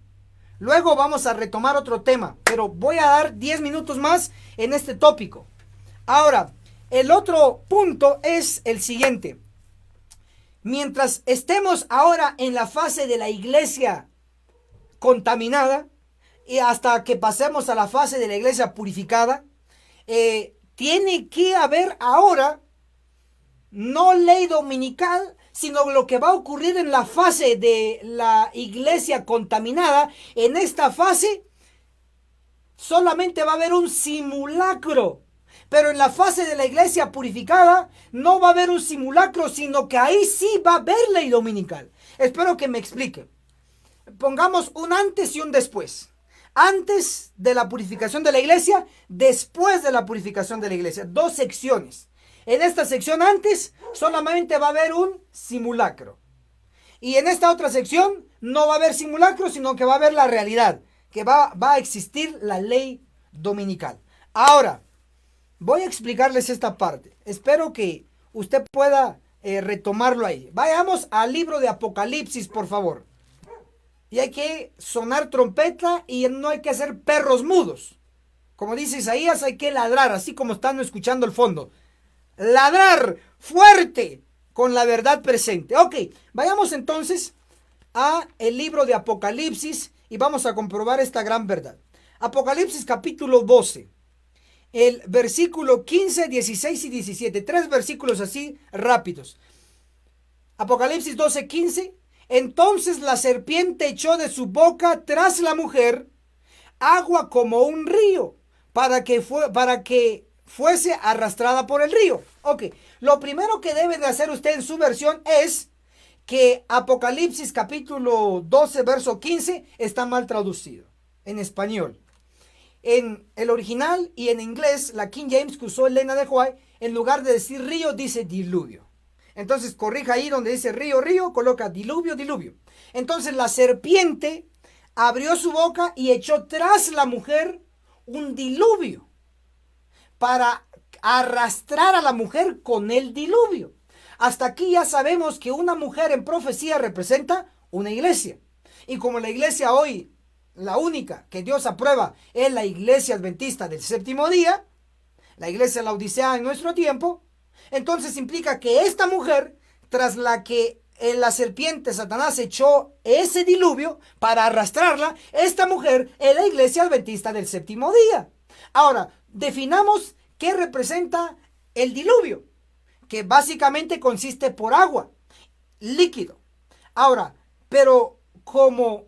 Luego vamos a retomar otro tema, pero voy a dar 10 minutos más en este tópico. Ahora, el otro punto es el siguiente. Mientras estemos ahora en la fase de la iglesia contaminada y hasta que pasemos a la fase de la iglesia purificada, tiene que haber ahora no ley dominical, sino lo que va a ocurrir en la fase de la iglesia contaminada. En esta fase solamente va a haber un simulacro. Pero en la fase de la iglesia purificada no va a haber un simulacro, sino que ahí sí va a haber ley dominical. Espero que me explique. Pongamos un antes y un después. Antes de la purificación de la iglesia, después de la purificación de la iglesia. Dos secciones. En esta sección antes solamente va a haber un simulacro. Y en esta otra sección no va a haber simulacro, sino que va a haber la realidad. Que va a existir la ley dominical. Ahora, voy a explicarles esta parte. Espero que usted pueda retomarlo ahí. Vayamos al libro de Apocalipsis, por favor. Y hay que sonar trompeta y no hay que hacer perros mudos. Como dice Isaías, hay que ladrar, así como están escuchando el fondo. Ladrar fuerte con la verdad presente. Ok, vayamos entonces a el libro de Apocalipsis y vamos a comprobar esta gran verdad. Apocalipsis capítulo 12. El versículo 15, 16 y 17. Tres versículos así rápidos. Apocalipsis 12, 15. Entonces la serpiente echó de su boca tras la mujer agua como un río para que fuese arrastrada por el río. Ok, lo primero que debe de hacer usted en su versión es que Apocalipsis capítulo 12 verso 15 está mal traducido en español. En el original y en inglés, la King James que usó Elena de White, en lugar de decir río, dice diluvio. Entonces corrija ahí donde dice río, río, coloca diluvio, diluvio. Entonces la serpiente abrió su boca y echó tras la mujer un diluvio para arrastrar a la mujer con el diluvio. Hasta aquí ya sabemos que una mujer en profecía representa una iglesia. Y como la iglesia hoy, la única que Dios aprueba es la iglesia adventista del séptimo día, la iglesia laodicea en nuestro tiempo, entonces implica que esta mujer, tras la que la serpiente Satanás echó ese diluvio para arrastrarla, esta mujer es la iglesia adventista del séptimo día. Ahora, definamos qué representa el diluvio, que básicamente consiste por agua, líquido. Ahora, pero como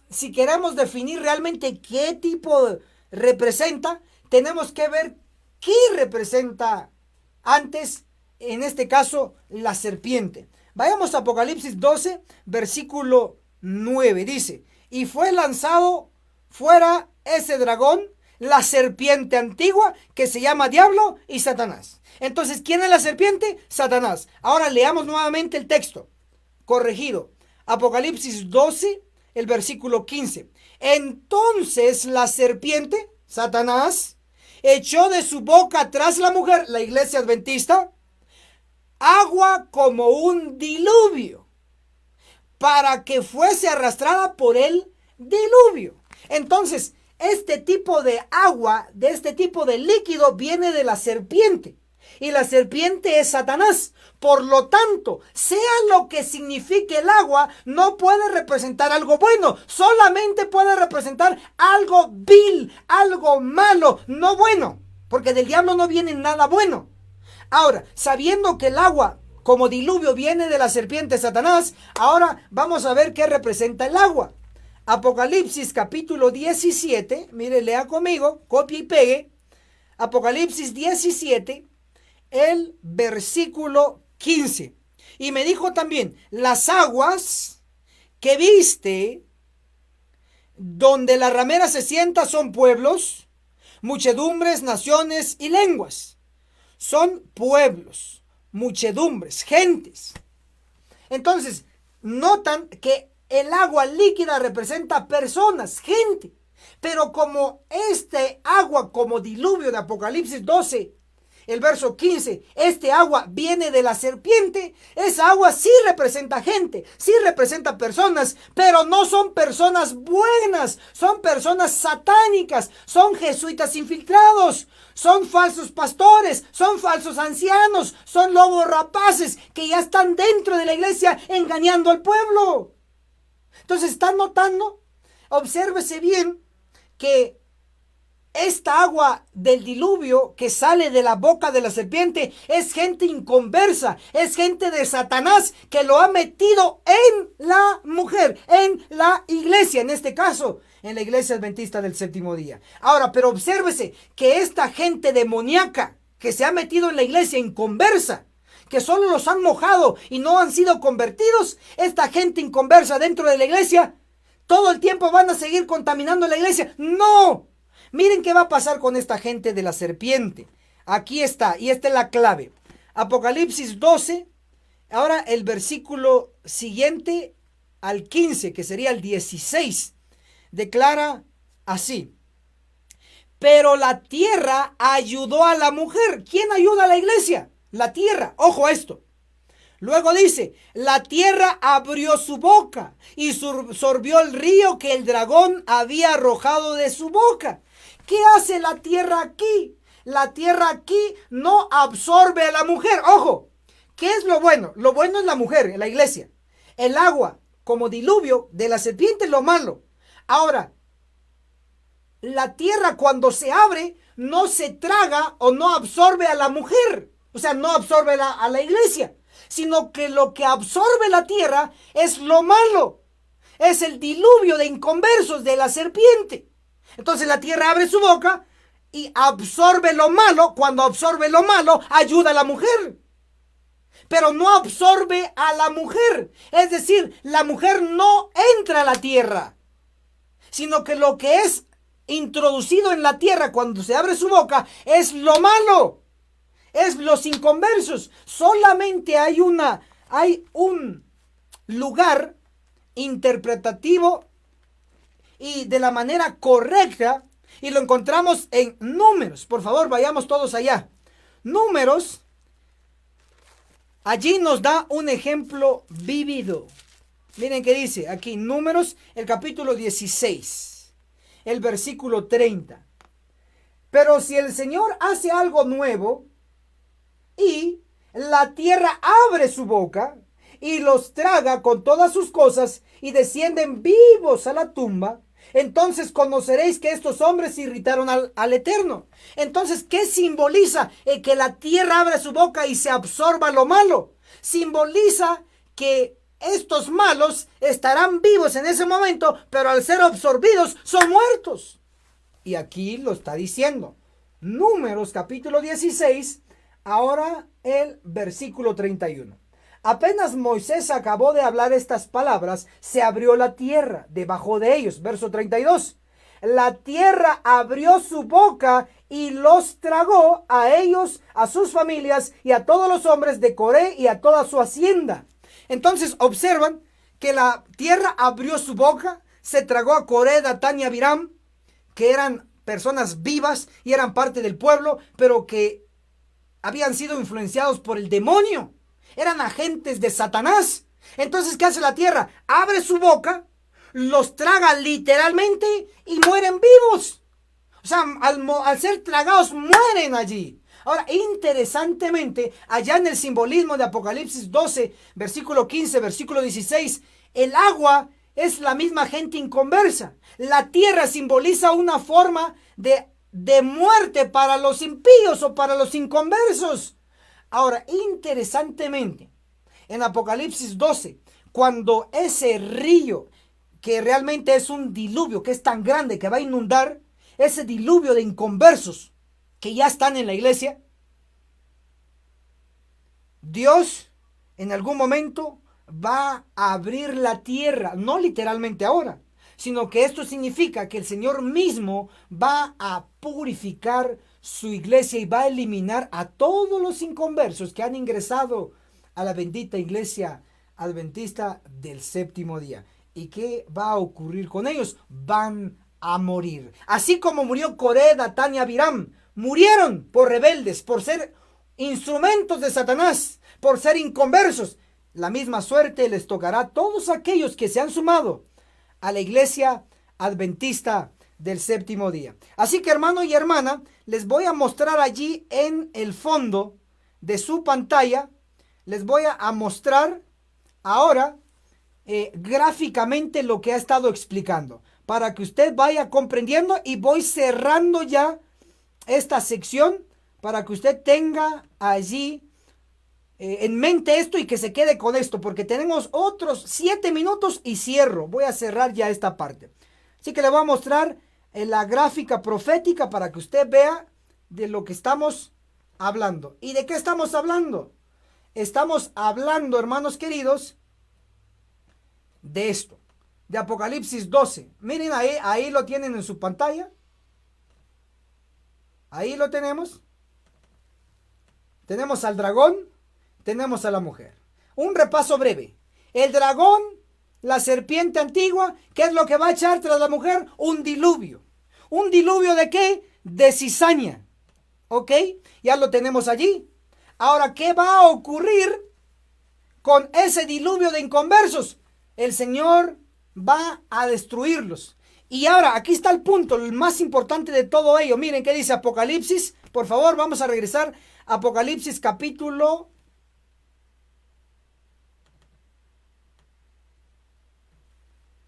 si queremos definir realmente qué tipo representa, tenemos que ver qué representa antes, en este caso, la serpiente. Vayamos a Apocalipsis 12, versículo 9. Dice, y fue lanzado fuera ese dragón, la serpiente antigua, que se llama Diablo y Satanás. Entonces, ¿quién es la serpiente? Satanás. Ahora leamos nuevamente el texto corregido. Apocalipsis 12, el versículo 15. Entonces la serpiente, Satanás, echó de su boca tras la mujer, la iglesia adventista, agua como un diluvio, para que fuese arrastrada por el diluvio. Entonces, este tipo de agua, de este tipo de líquido, viene de la serpiente. Y la serpiente es Satanás. Por lo tanto, sea lo que signifique el agua, no puede representar algo bueno. Solamente puede representar algo vil, algo malo, no bueno. Porque del diablo no viene nada bueno. Ahora, sabiendo que el agua como diluvio viene de la serpiente Satanás, ahora vamos a ver qué representa el agua. Apocalipsis capítulo 17, mire, lea conmigo, copie y pegue. Apocalipsis 17, el versículo 15. Y me dijo también, las aguas que viste donde la ramera se sienta son pueblos, muchedumbres, naciones y lenguas. Son pueblos, muchedumbres, gentes. Entonces, notan que el agua líquida representa personas, gente. Pero como este agua, como diluvio de Apocalipsis 12, el verso 15, este agua viene de la serpiente, esa agua sí representa gente, sí representa personas, pero no son personas buenas, son personas satánicas, son jesuitas infiltrados, son falsos pastores, son falsos ancianos, son lobos rapaces que ya están dentro de la iglesia engañando al pueblo. Entonces, ¿están notando? Obsérvese bien que esta agua del diluvio que sale de la boca de la serpiente es gente inconversa, es gente de Satanás que lo ha metido en la mujer, en la iglesia, en este caso, en la iglesia adventista del séptimo día. Ahora, pero obsérvese que esta gente demoníaca que se ha metido en la iglesia inconversa, que solo los han mojado y no han sido convertidos, esta gente inconversa dentro de la iglesia, todo el tiempo van a seguir contaminando la iglesia. ¡No! Miren qué va a pasar con esta gente de la serpiente. Aquí está, y esta es la clave. Apocalipsis 12, ahora el versículo siguiente al 15, que sería el 16, declara así. Pero la tierra ayudó a la mujer. ¿Quién ayuda a la iglesia? La tierra. Ojo a esto. Luego dice, la tierra abrió su boca y sorbió el río que el dragón había arrojado de su boca. ¿Qué hace la tierra aquí? La tierra aquí no absorbe a la mujer. Ojo, ¿qué es lo bueno? Lo bueno es la mujer, en la iglesia. El agua, como diluvio de la serpiente, es lo malo. Ahora, la tierra cuando se abre, no se traga o no absorbe a la mujer. O sea, no absorbe a la iglesia. Sino que lo que absorbe la tierra es lo malo. Es el diluvio de inconversos de la serpiente. Entonces la tierra abre su boca y absorbe lo malo. Cuando absorbe lo malo, ayuda a la mujer. Pero no absorbe a la mujer. Es decir, la mujer no entra a la tierra. Sino que lo que es introducido en la tierra cuando se abre su boca es lo malo. Es los inconversos. Solamente hay un lugar interpretativo y de la manera correcta, y lo encontramos en Números. Por favor, vayamos todos allá. Números, allí nos da un ejemplo vívido. Miren qué dice aquí, Números, el capítulo 16, el versículo 30. Pero si el Señor hace algo nuevo y la tierra abre su boca y los traga con todas sus cosas y descienden vivos a la tumba, entonces conoceréis que estos hombres irritaron al Eterno. Entonces, ¿qué simboliza que la tierra abre su boca y se absorba lo malo? Simboliza que estos malos estarán vivos en ese momento, pero al ser absorbidos son muertos. Y aquí lo está diciendo. Números capítulo 16, ahora el versículo 31. Apenas Moisés acabó de hablar estas palabras, se abrió la tierra debajo de ellos. Verso 32. La tierra abrió su boca y los tragó a ellos, a sus familias y a todos los hombres de Coré y a toda su hacienda. Entonces observan que la tierra abrió su boca, se tragó a Coré, Datán y Abiram, que eran personas vivas y eran parte del pueblo, pero que habían sido influenciados por el demonio. Eran agentes de Satanás. Entonces, ¿qué hace la tierra? Abre su boca, los traga literalmente y mueren vivos. O sea, al ser tragados mueren allí. Ahora, interesantemente, allá en el simbolismo de Apocalipsis 12, versículo 15, versículo 16, el agua es la misma gente inconversa. La tierra simboliza una forma de muerte para los impíos o para los inconversos. Ahora, interesantemente, en Apocalipsis 12, cuando ese río, que realmente es un diluvio, que es tan grande que va a inundar, ese diluvio de inconversos que ya están en la iglesia, Dios en algún momento va a abrir la tierra, no literalmente ahora, sino que esto significa que el Señor mismo va a purificar su iglesia y va a eliminar a todos los inconversos que han ingresado a la bendita iglesia adventista del séptimo día. ¿Y qué va a ocurrir con ellos? Van a morir. Así como murió Coré, Datán y Abiram, murieron por rebeldes, por ser instrumentos de Satanás, por ser inconversos. La misma suerte les tocará a todos aquellos que se han sumado a la iglesia adventista del séptimo día. Así que, hermano y hermana, les voy a mostrar allí en el fondo de su pantalla, les voy a mostrar ahora gráficamente lo que ha estado explicando. para que usted vaya comprendiendo, y voy cerrando ya esta sección para que usted tenga allí en mente esto y que se quede con esto, porque tenemos otros 7 minutos y cierro. Voy a cerrar ya esta parte. Así que le voy a mostrar la gráfica profética para que usted vea de lo que estamos hablando. ¿Y de qué estamos hablando? Estamos hablando, hermanos queridos, de esto, de Apocalipsis 12. Miren ahí lo tienen en su pantalla. Ahí lo tenemos. Tenemos al dragón, tenemos a la mujer. Un repaso breve. El dragón, la serpiente antigua, ¿qué es lo que va a echar tras la mujer? Un diluvio. ¿Un diluvio de qué? De cizaña. ¿Ok? Ya lo tenemos allí. Ahora, ¿qué va a ocurrir con ese diluvio de inconversos? El Señor va a destruirlos. Y ahora, aquí está el punto, el más importante de todo ello. Miren qué dice Apocalipsis. Por favor, vamos a regresar a Apocalipsis capítulo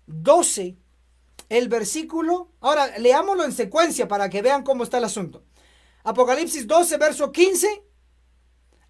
12, el versículo. Ahora, leámoslo en secuencia para que vean cómo está el asunto. Apocalipsis 12, verso 15.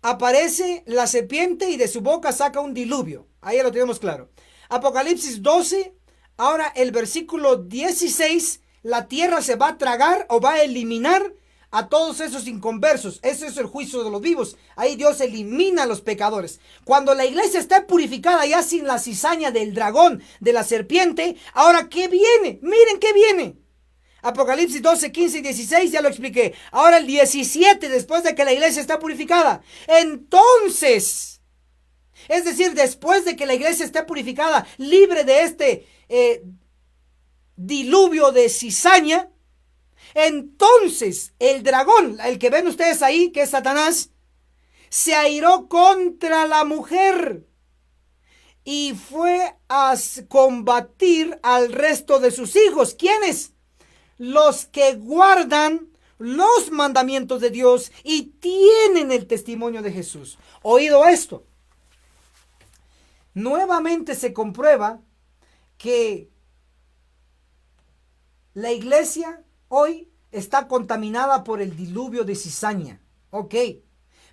Aparece la serpiente y de su boca saca un diluvio. Ahí ya lo tenemos claro. Apocalipsis 12, ahora el versículo 16, la tierra se va a tragar o va a eliminar a todos esos inconversos. Ese es el juicio de los vivos. Ahí Dios elimina a los pecadores. Cuando la iglesia está purificada ya sin la cizaña del dragón, de la serpiente, ahora ¿qué viene? Miren qué viene. Apocalipsis 12, 15 y 16, ya lo expliqué. Ahora el 17, después de que la iglesia está purificada. Entonces, es decir, después de que la iglesia esté purificada, libre de este diluvio de cizaña, entonces el dragón, el que ven ustedes ahí, que es Satanás, se airó contra la mujer y fue a combatir al resto de sus hijos. ¿Quiénes? Los que guardan los mandamientos de Dios y tienen el testimonio de Jesús. Oído esto, nuevamente se comprueba que la iglesia hoy está contaminada por el diluvio de cizaña. Ok,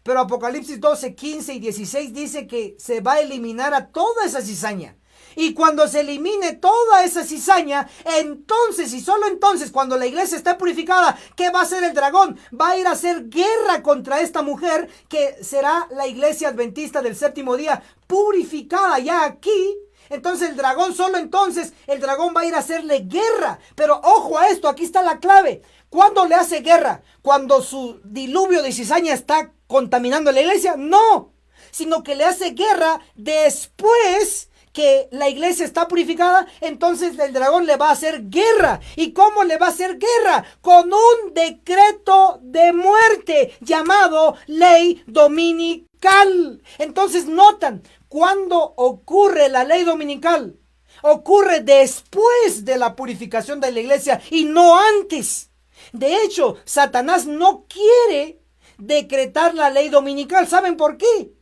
pero Apocalipsis 12, 15 y 16 dice que se va a eliminar a toda esa cizaña. Y cuando se elimine toda esa cizaña, entonces y solo entonces, cuando la iglesia esté purificada, ¿qué va a hacer el dragón? Va a ir a hacer guerra contra esta mujer, que será la iglesia adventista del séptimo día, purificada ya aquí. Entonces el dragón, solo entonces, el dragón va a ir a hacerle guerra. Pero ojo a esto, aquí está la clave. ¿Cuándo le hace guerra? ¿Cuando su diluvio de cizaña está contaminando la iglesia? No, sino que le hace guerra después que la iglesia está purificada. Entonces el dragón le va a hacer guerra. ¿Y cómo le va a hacer guerra? Con un decreto de muerte llamado ley dominical. Entonces notan, ¿cuándo ocurre la ley dominical? Ocurre después de la purificación de la iglesia y no antes. De hecho, Satanás no quiere decretar la ley dominical. ¿Saben por qué?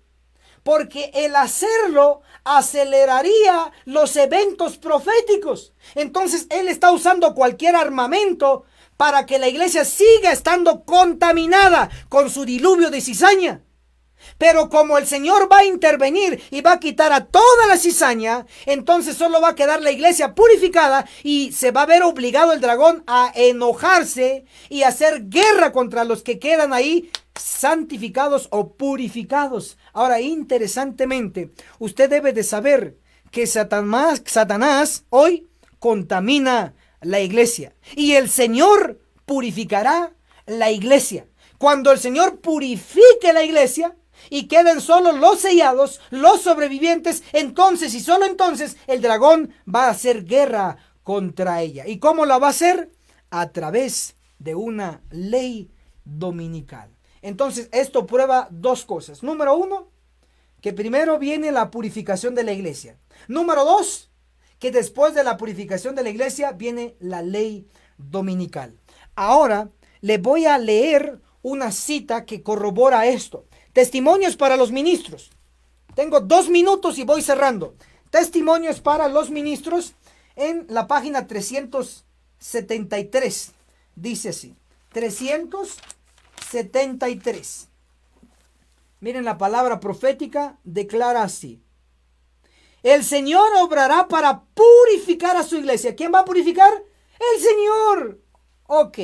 Porque el hacerlo aceleraría los eventos proféticos. Entonces él está usando cualquier armamento para que la iglesia siga estando contaminada con su diluvio de cizaña. Pero como el Señor va a intervenir y va a quitar a toda la cizaña, entonces solo va a quedar la iglesia purificada y se va a ver obligado el dragón a enojarse y a hacer guerra contra los que quedan ahí santificados o purificados. Ahora, interesantemente, usted debe de saber que Satanás hoy contamina la iglesia y el Señor purificará la iglesia. Cuando el Señor purifique la iglesia y queden solo los sellados, los sobrevivientes, entonces y solo entonces el dragón va a hacer guerra contra ella. ¿Y cómo la va a hacer? A través de una ley dominical. Entonces esto prueba dos cosas. Número uno, que primero viene la purificación de la iglesia. Número dos, que después de la purificación de la iglesia viene la ley dominical. Ahora le voy a leer una cita que corrobora esto. Testimonios para los ministros. Tengo 2 minutos y voy cerrando. Testimonios para los ministros. en la página 373. Dice así, 373. Miren, la palabra profética declara así: el Señor obrará para purificar a su iglesia. ¿Quién va a purificar? El Señor. Ok.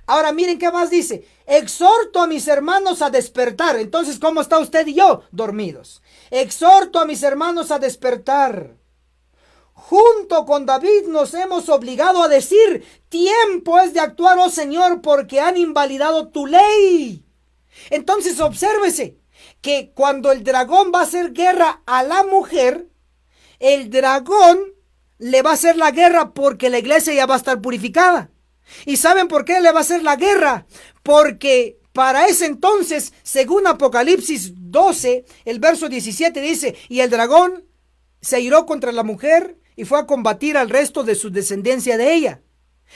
Ahora miren qué más dice. Exhorto a mis hermanos a despertar. Entonces, ¿cómo está usted y yo? Dormidos. Exhorto a mis hermanos a despertar. Junto con David nos hemos obligado a decir: tiempo es de actuar, oh Señor, porque han invalidado tu ley. Entonces, obsérvese que cuando el dragón va a hacer guerra a la mujer, el dragón le va a hacer la guerra porque la iglesia ya va a estar purificada. ¿Y saben por qué le va a hacer la guerra? Porque para ese entonces, según Apocalipsis 12, el verso 17 dice: y el dragón se airó contra la mujer y fue a combatir al resto de su descendencia de ella,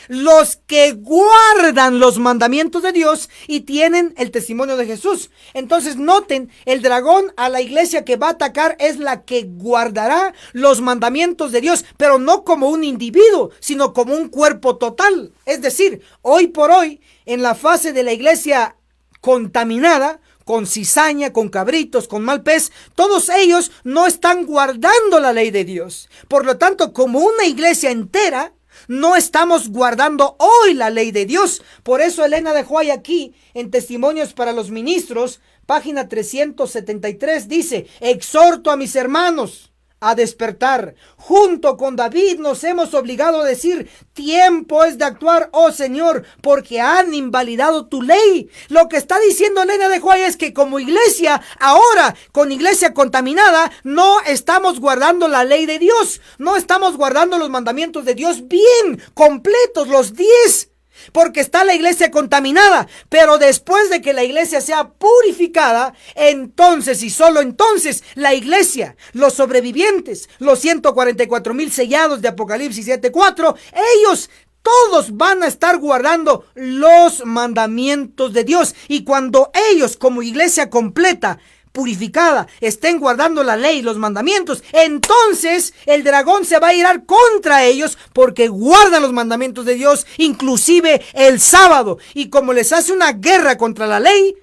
los que guardan los mandamientos de Dios y tienen el testimonio de Jesús. Entonces noten, el dragón a la iglesia que va a atacar es la que guardará los mandamientos de Dios, pero no como un individuo, sino como un cuerpo total. Es decir, hoy por hoy, en la fase de la iglesia contaminada, con cizaña, con cabritos, con mal pez, todos ellos no están guardando la ley de Dios. Por lo tanto, como una iglesia entera, no estamos guardando hoy la ley de Dios. Por eso Elena de White aquí, en Testimonios para los Ministros, página 373, dice: exhorto a mis hermanos a despertar. Junto con David nos hemos obligado a decir: tiempo es de actuar, oh Señor, porque han invalidado tu ley. Lo que está diciendo Elena de White es que como iglesia, ahora con iglesia contaminada, no estamos guardando la ley de Dios, no estamos guardando los mandamientos de Dios bien completos, los 10. Porque está la iglesia contaminada. Pero después de que la iglesia sea purificada, entonces y solo entonces la iglesia, los sobrevivientes, los 144,000 sellados de Apocalipsis 7:4, ellos todos van a estar guardando los mandamientos de Dios. Y cuando ellos, como iglesia completa, purificada, estén guardando la ley y los mandamientos, entonces el dragón se va a irar contra ellos porque guardan los mandamientos de Dios, inclusive el sábado. Y como les hace una guerra contra la ley,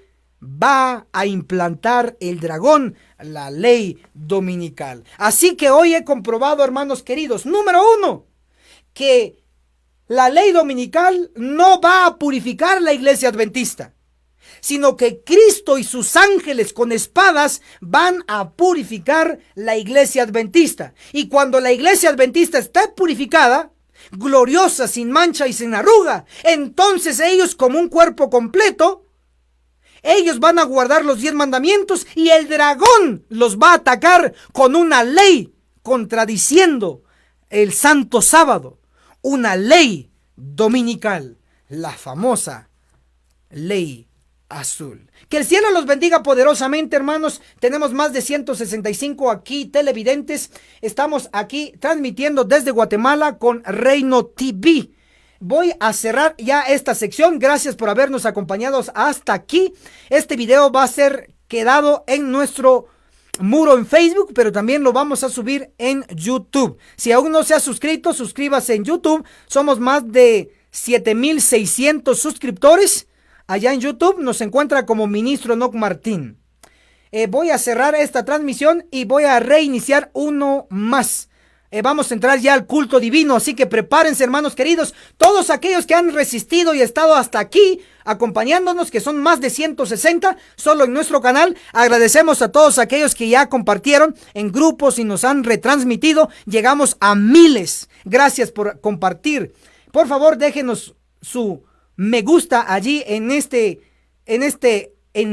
va a implantar el dragón la ley dominical. Así que hoy he comprobado, hermanos queridos, número 1, que la ley dominical no va a purificar la iglesia adventista, sino que Cristo y sus ángeles con espadas van a purificar la iglesia adventista. Y cuando la iglesia adventista esté purificada, gloriosa, sin mancha y sin arruga, entonces ellos, como un cuerpo completo, ellos van a guardar los 10 mandamientos y el dragón los va a atacar con una ley contradiciendo el santo sábado, una ley dominical, la famosa ley azul. Que el cielo los bendiga poderosamente, hermanos. Tenemos más de 165 aquí televidentes. Estamos aquí transmitiendo desde Guatemala con Reino TV. Voy a cerrar ya esta sección. Gracias por habernos acompañado hasta aquí. Este video va a ser quedado en nuestro muro en Facebook, pero también lo vamos a subir en YouTube. Si aún no se ha suscrito, suscríbase en YouTube. Somos más de 7,600 suscriptores. Allá en YouTube nos encuentra como Ministro Enoc Martín. Voy a cerrar esta transmisión y voy a reiniciar uno más. Vamos a entrar ya al culto divino, así que prepárense, hermanos queridos. Todos aquellos que han resistido y estado hasta aquí acompañándonos, que son más de 160 solo en nuestro canal. Agradecemos a todos aquellos que ya compartieron en grupos y nos han retransmitido. Llegamos a miles. Gracias por compartir. Por favor, déjenos su me gusta allí en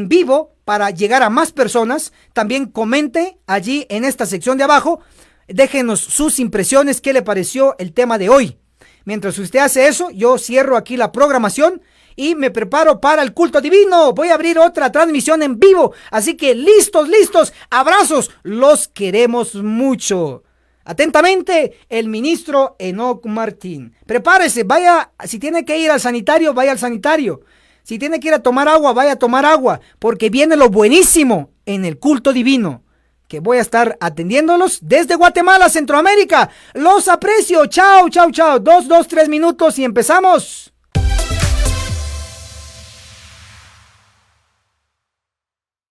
vivo para llegar a más personas. También comente allí en esta sección de abajo. Déjenos sus impresiones, qué le pareció el tema de hoy. Mientras usted hace eso, yo cierro aquí la programación y me preparo para el culto divino. Voy a abrir otra transmisión en vivo. Así que listos, abrazos, los queremos mucho. Atentamente, el ministro Enoc Martín. Prepárese, vaya, si tiene que ir al sanitario, vaya al sanitario. Si tiene que ir a tomar agua, vaya a tomar agua, porque viene lo buenísimo en el culto divino. que voy a estar atendiéndolos desde Guatemala, Centroamérica. Los aprecio. Chao, chao, chao. 3 minutos y empezamos.